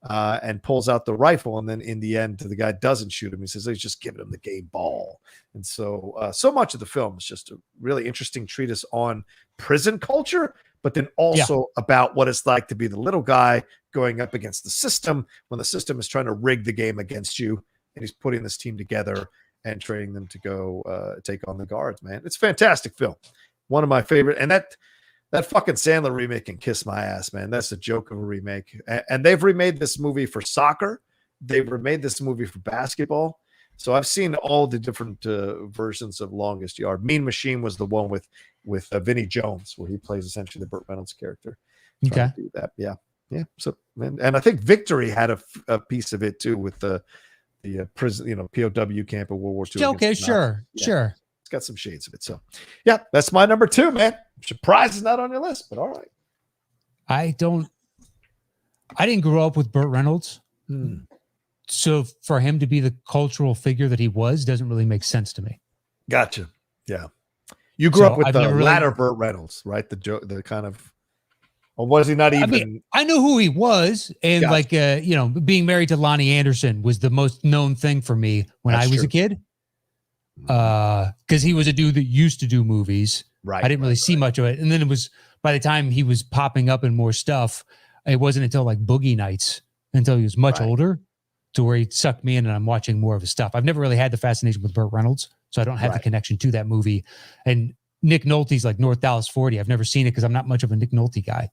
and pulls out the rifle. And then in the end, the guy doesn't shoot him. He says he's just giving him the game ball. And so so much of the film is just a really interesting treatise on prison culture, but then also about what it's like to be the little guy going up against the system when the system is trying to rig the game against you. And he's putting this team together and training them to go take on the guards, man. It's a fantastic film. One of my favorite. And that fucking Sandler remake can kiss my ass, man. That's a joke of a remake. And they've remade this movie for soccer. They've remade this movie for basketball. So I've seen all the different versions of Longest Yard. Mean Machine was the one with Vinnie Jones, where he plays essentially the Burt Reynolds character. Okay. Do that. Yeah. Yeah. So, and I think Victory had a piece of it too, with the prison, POW camp of World War II. Okay. Sure. Yeah. Sure. It's got some shades of it. So yeah, that's my number 2, man. I'm surprised it's not on your list, but all right. I didn't grow up with Burt Reynolds. So for him to be the cultural figure that he was doesn't really make sense to me. Gotcha. Yeah. You grew up with the latter Burt Reynolds, right? The kind of, or was he not even? I mean, I knew who he was. And being married to Lonnie Anderson was the most known thing for me when I was a kid. Because he was a dude that used to do movies. Right. I didn't really see much of it. And then it was, by the time he was popping up in more stuff, it wasn't until like Boogie Nights, until he was much older, to where he sucked me in and I'm watching more of his stuff. I've never really had the fascination with Burt Reynolds, so I don't have the connection to that movie. And Nick Nolte's like North Dallas 40. I've never seen it because I'm not much of a Nick Nolte guy.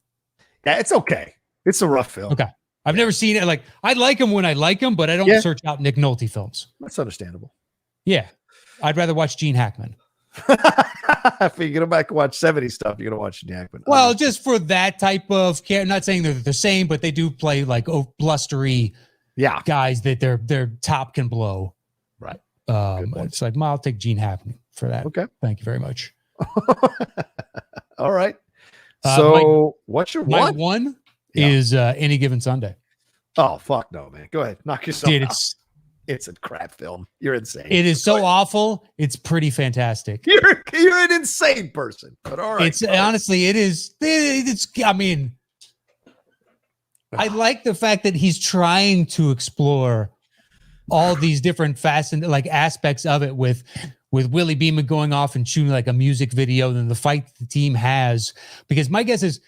Yeah, it's okay. It's a rough film. Okay. I've never seen it. Like, I like him when I like him, but I don't search out Nick Nolte films. That's understandable. Yeah. I'd rather watch Gene Hackman. If you go back and watch 70s stuff, you're going to watch Gene Hackman. Well, just for that type of care. I'm not saying they're the same, but they do play like blustery guys that their top can blow. Right. It's like, well, I'll take Gene Hackman for that. Okay. Thank you very much. All right. So what's your one? My one is Any Given Sunday. Oh, fuck no, man. Go ahead. Knock yourself out. It's a crap film. You're insane. It is so awful. It's pretty fantastic. You're an insane person. But all right. It's honestly, it is. I mean, I like the fact that he's trying to explore all these different aspects of it with Willie Beeman going off and shooting like a music video, and then the fight the team has. Because my guess is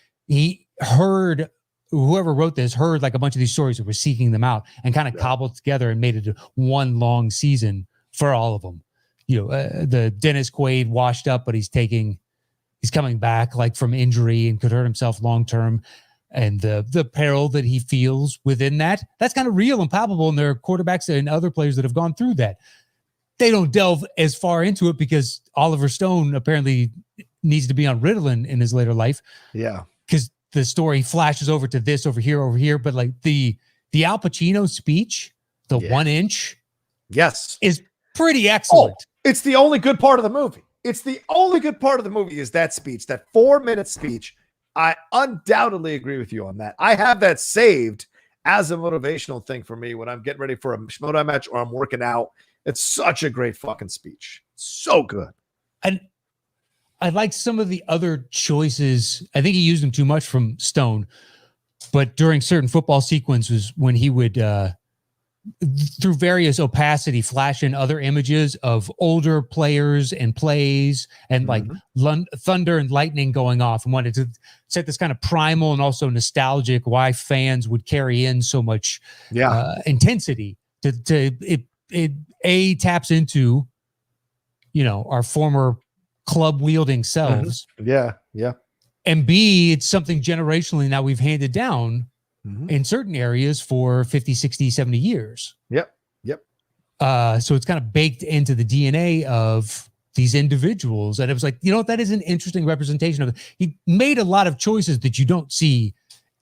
whoever wrote this heard like a bunch of these stories that were seeking them out and kind of cobbled together and made it one long season for all of them. The Dennis Quaid washed up, but he's coming back like from injury and could hurt himself long-term. And the peril that he feels within that's kind of real and palpable. And there are quarterbacks and other players that have gone through that. They don't delve as far into it because Oliver Stone apparently needs to be on Ritalin in his later life. Yeah. Because the story flashes over to this over here, but like the Al Pacino speech, the 1 inch, is pretty excellent. Oh, it's the only good part of the movie. It's the only good part of the movie is that speech, that 4-minute speech. I undoubtedly agree with you on that. I have that saved as a motivational thing for me when I'm getting ready for a Shimoda match or I'm working out. It's such a great fucking speech. So good. And I like some of the other choices. I think he used them too much from Stone, but during certain football sequences when he would through various opacity flash in other images of older players and plays and like thunder and lightning going off, and wanted to set this kind of primal and also nostalgic why fans would carry in so much intensity to it taps into, you know, our former club wielding selves. Yeah. And B, it's something generationally now we've handed down in certain areas for 50, 60, 70 years. Yep. So it's kind of baked into the DNA of these individuals. And it was like, you know, that is an interesting representation of it. He made a lot of choices that you don't see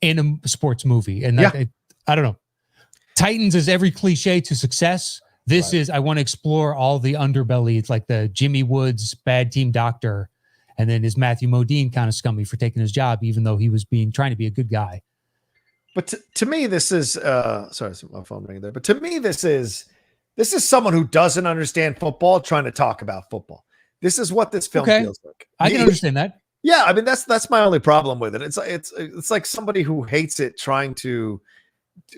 in a sports movie. And I don't know. Titans is every cliche to success. This is, I want to explore all the underbelly. It's like the Jimmy Woods bad team doctor. And then is Matthew Modine kind of scummy for taking his job, even though he was trying to be a good guy. But to me, this is sorry, my phone ringing there. But to me, this is someone who doesn't understand football trying to talk about football. This is what this film feels like. I can understand that. Yeah, I mean that's my only problem with it. It's like somebody who hates it trying to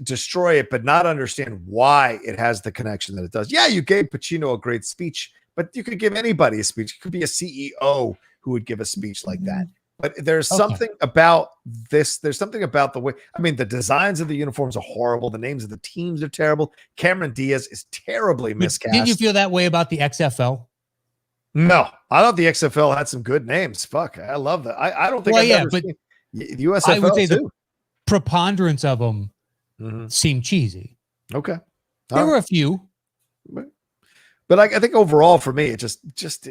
destroy it, but not understand why it has the connection that it does. Yeah, you gave Pacino a great speech, but you could give anybody a speech. It could be a CEO who would give a speech like that. But there's something about this. There's something about the way, I mean, the designs of the uniforms are horrible. The names of the teams are terrible. Cameron Diaz is terribly miscast. Didn't you feel that way about the XFL? No, I thought the XFL had some good names. Fuck, I love that. I don't think I've ever seen the USFL I would say too. The preponderance of them seemed cheesy. Okay. There were a few. But I think overall for me, it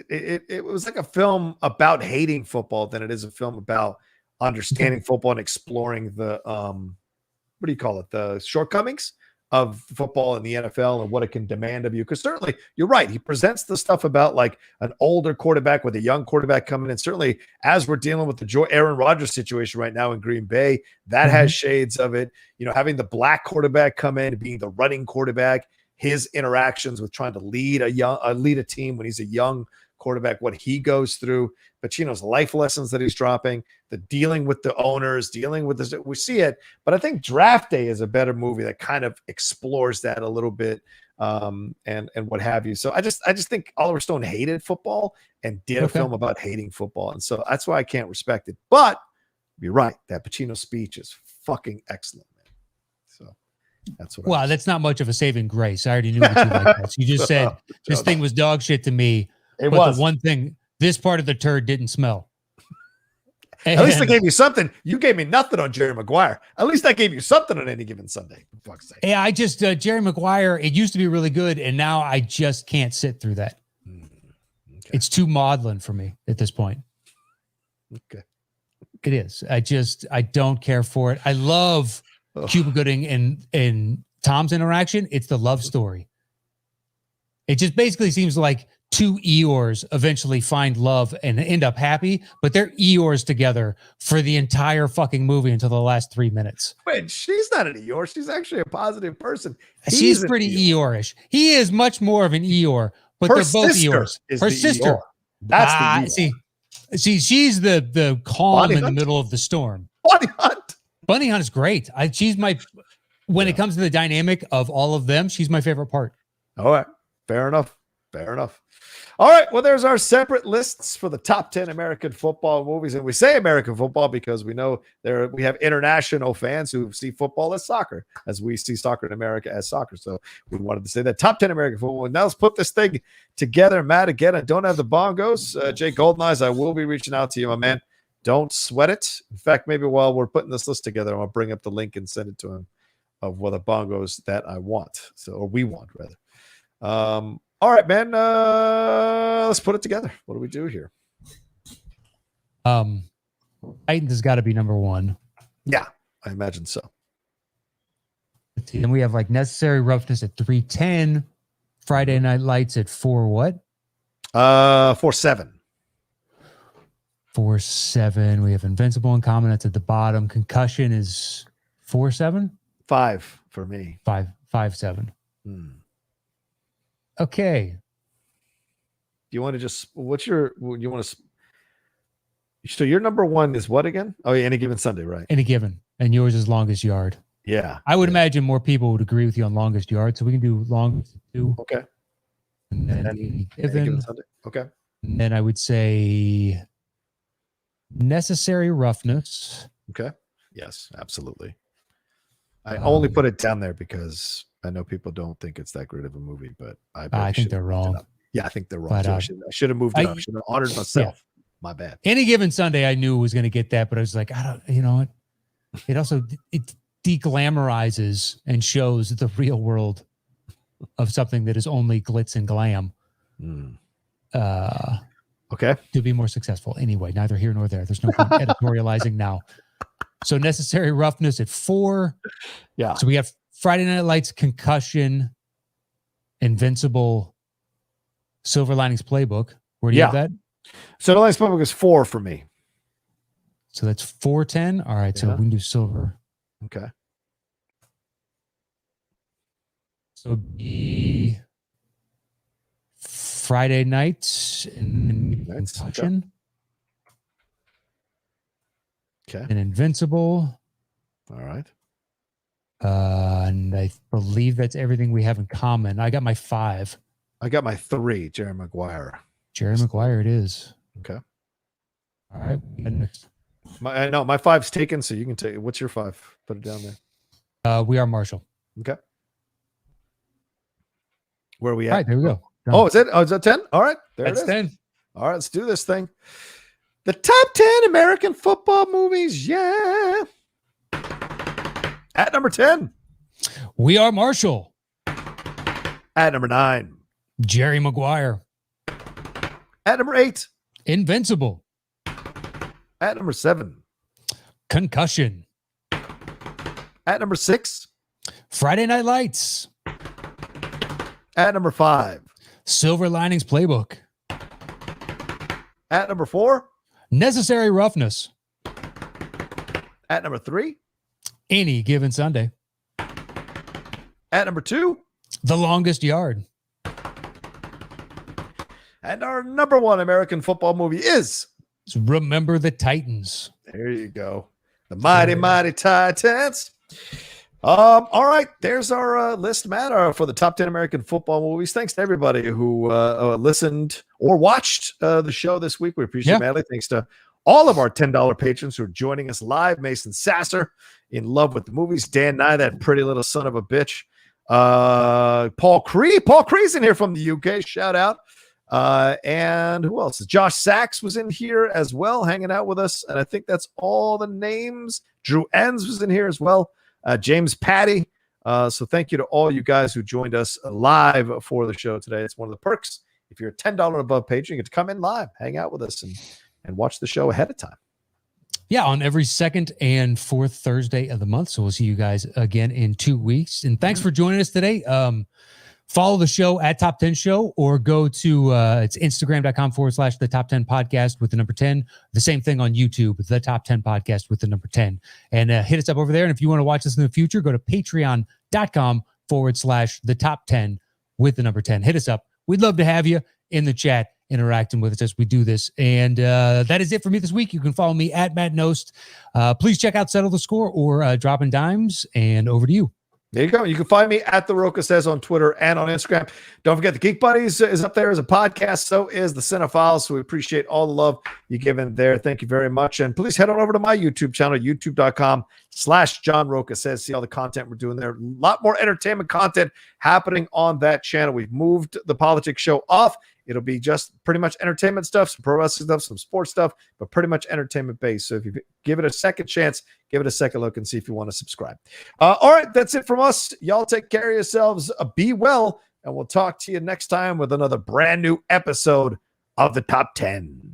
it was like a film about hating football than it is a film about understanding football and exploring the what do you call it? The shortcomings of football in the NFL and what it can demand of you. Because certainly you're right. He presents the stuff about like an older quarterback with a young quarterback coming in. Certainly as we're dealing with the Aaron Rodgers situation right now in Green Bay, that has shades of it. You know, having the black quarterback come in, being the running quarterback, his interactions with trying to lead a team when he's a young quarterback, what he goes through, Pacino's life lessons that he's dropping, the dealing with the owners, dealing with this, we see it. But I think Draft Day is a better movie that kind of explores that a little bit, and what have you. So I just think Oliver Stone hated football and did a film about hating football, and so that's why I can't respect it. But you're right, that Pacino speech is fucking excellent, man. So. That's what. That's not much of a saving grace. I already knew what you like that. So you just said this thing was dog shit to me. It was the one thing. This part of the turd didn't smell. At least I gave you something. You gave me nothing on Jerry Maguire. At least I gave you something on Any Given Sunday. For fuck's sake. Yeah, I just Jerry Maguire. It used to be really good, and now I just can't sit through that. Okay. It's too maudlin for me at this point. Okay, it is. I don't care for it. I love Cuba Gooding and Tom's interaction. It's the love story. It just basically seems like two Eeyores eventually find love and end up happy, but they're Eeyores together for the entire fucking movie until the last 3 minutes. Wait, she's not an Eeyore. She's actually a positive person. She's pretty Eeyore-ish. He is much more of an Eeyore, but they're both Eeyores. Her sister. Eeyore. That's the Eeyore. See, she's the calm Bonnie in Hunt? The middle of the storm. Bonnie Hunt. Bunny Hunt is great. She's my, when it comes to the dynamic of all of them, she's my favorite part. All right. Fair enough. All right. Well, there's our separate lists for the top 10 American football movies. And we say American football because we know we have international fans who see football as soccer, as we see soccer in America as soccer. So we wanted to say that top 10 American football. Now let's put this thing together. Matt, again, I don't have the bongos. Jake Goldeneyes, I will be reaching out to you, my man. Don't sweat it. In fact, maybe while we're putting this list together, I'm going to bring up the link and send it to him of what the bongos that I want. or we want, rather. All right, man. Let's put it together. What do we do here? Titans has got to be number one. Yeah, I imagine so. Then we have like Necessary Roughness at 310. Friday Night Lights at 4 what? 4-7. 4-7. We have Invincible and Common. That's at the bottom. Concussion is 4-7. 5 for me. 5-7. Okay. Do you want to just? You So your number one is what again? Oh, yeah, Any Given Sunday, right? Any Given. And yours is Longest Yard. Yeah. I would imagine more people would agree with you on Longest Yard, so we can do Longest 2. Okay. And then Any Given Sunday. Okay. And then I would say Necessary Roughness. Okay. Yes, absolutely. I only put it down there because I know people don't think it's that great of a movie, but I think they're wrong. Yeah, I think they're wrong. But, I should have moved it up. I should have honored myself. Yeah. My bad. Any Given Sunday, I knew was going to get that, but I was like, you know what? It also deglamorizes and shows the real world of something that is only glitz and glam. Okay. To be more successful. Anyway, neither here nor there. There's no point editorializing now. So Necessary Roughness at 4. Yeah. So we have Friday Night Lights, Concussion, Invincible, Silver Linings Playbook. Where do you have that? Silver Linings Playbook is 4 for me. So that's 410. All right. So we can do Silver. Okay. So the Friday nights and Concussion. Okay. And Invincible. All right. And I believe that's everything we have in common. I got my 5. I got my 3, Jerry Maguire. Jerry Maguire it is. Okay. All right. Next. My 5's taken, so you can take it. What's your 5? Put it down there. We Are Marshall. Okay. Where are we at? All right, there we go. Done. Oh, is that 10? All right. That's 10. All right, let's do this thing. The top 10 American football movies. Yeah. At number 10. We Are Marshall. At number 9. Jerry Maguire. At number 8. Invincible. At number 7. Concussion. At number 6. Friday Night Lights. At number 5. Silver Linings Playbook. At number 4. Necessary Roughness. At number 3. Any Given Sunday. At number 2. The Longest Yard. And our number 1 American football movie is Remember the Titans. There you go. The Mighty, Mighty Titans. All right. There's our list, Matt, for the top 10 American football movies. Thanks to everybody who listened or watched the show this week. We appreciate it, madly. Thanks to all of our $10 patrons who are joining us live. Mason Sasser, in love with the movies. Dan Nye, that pretty little son of a bitch. Paul Cree. Paul Cree's in here from the UK. Shout out. And who else? Josh Sachs was in here as well, hanging out with us. And I think that's all the names. Drew Enns was in here as well. James Patty. So thank you to all you guys who joined us live for the show today. It's one of the perks. If you're a $10 and above patron, you get to come in live, hang out with us, and watch the show ahead of time. Yeah, on every second and fourth Thursday of the month. So we'll see you guys again in 2 weeks. And thanks for joining us today. Follow the show at Top 10 Show, or go to it's Instagram.com/the Top 10 Podcast with the number 10. The same thing on YouTube, the Top 10 Podcast with the number 10. And hit us up over there. And if you want to watch us in the future, go to patreon.com/the Top 10 with the number 10. Hit us up. We'd love to have you in the chat interacting with us as we do this. And that is it for me this week. You can follow me at Matt Knost. Please check out Settle the Score or Dropping Dimes. And over to you. There you go. You can find me at The Rocha Says on Twitter and on Instagram. Don't forget the Geek Buddies is up there as a podcast. So is the Cinephiles. So we appreciate all the love you give in there. Thank you very much. And please head on over to my YouTube channel, youtube.com/John Rocha Says. See all the content we're doing there. A lot more entertainment content happening on that channel. We've moved the politics show off. It'll be just pretty much entertainment stuff, some pro wrestling stuff, some sports stuff, but pretty much entertainment based. So if you give it a second chance, give it a second look and see if you want to subscribe. All right, that's it from us. Y'all take care of yourselves. Be well, and we'll talk to you next time with another brand new episode of the Top 10.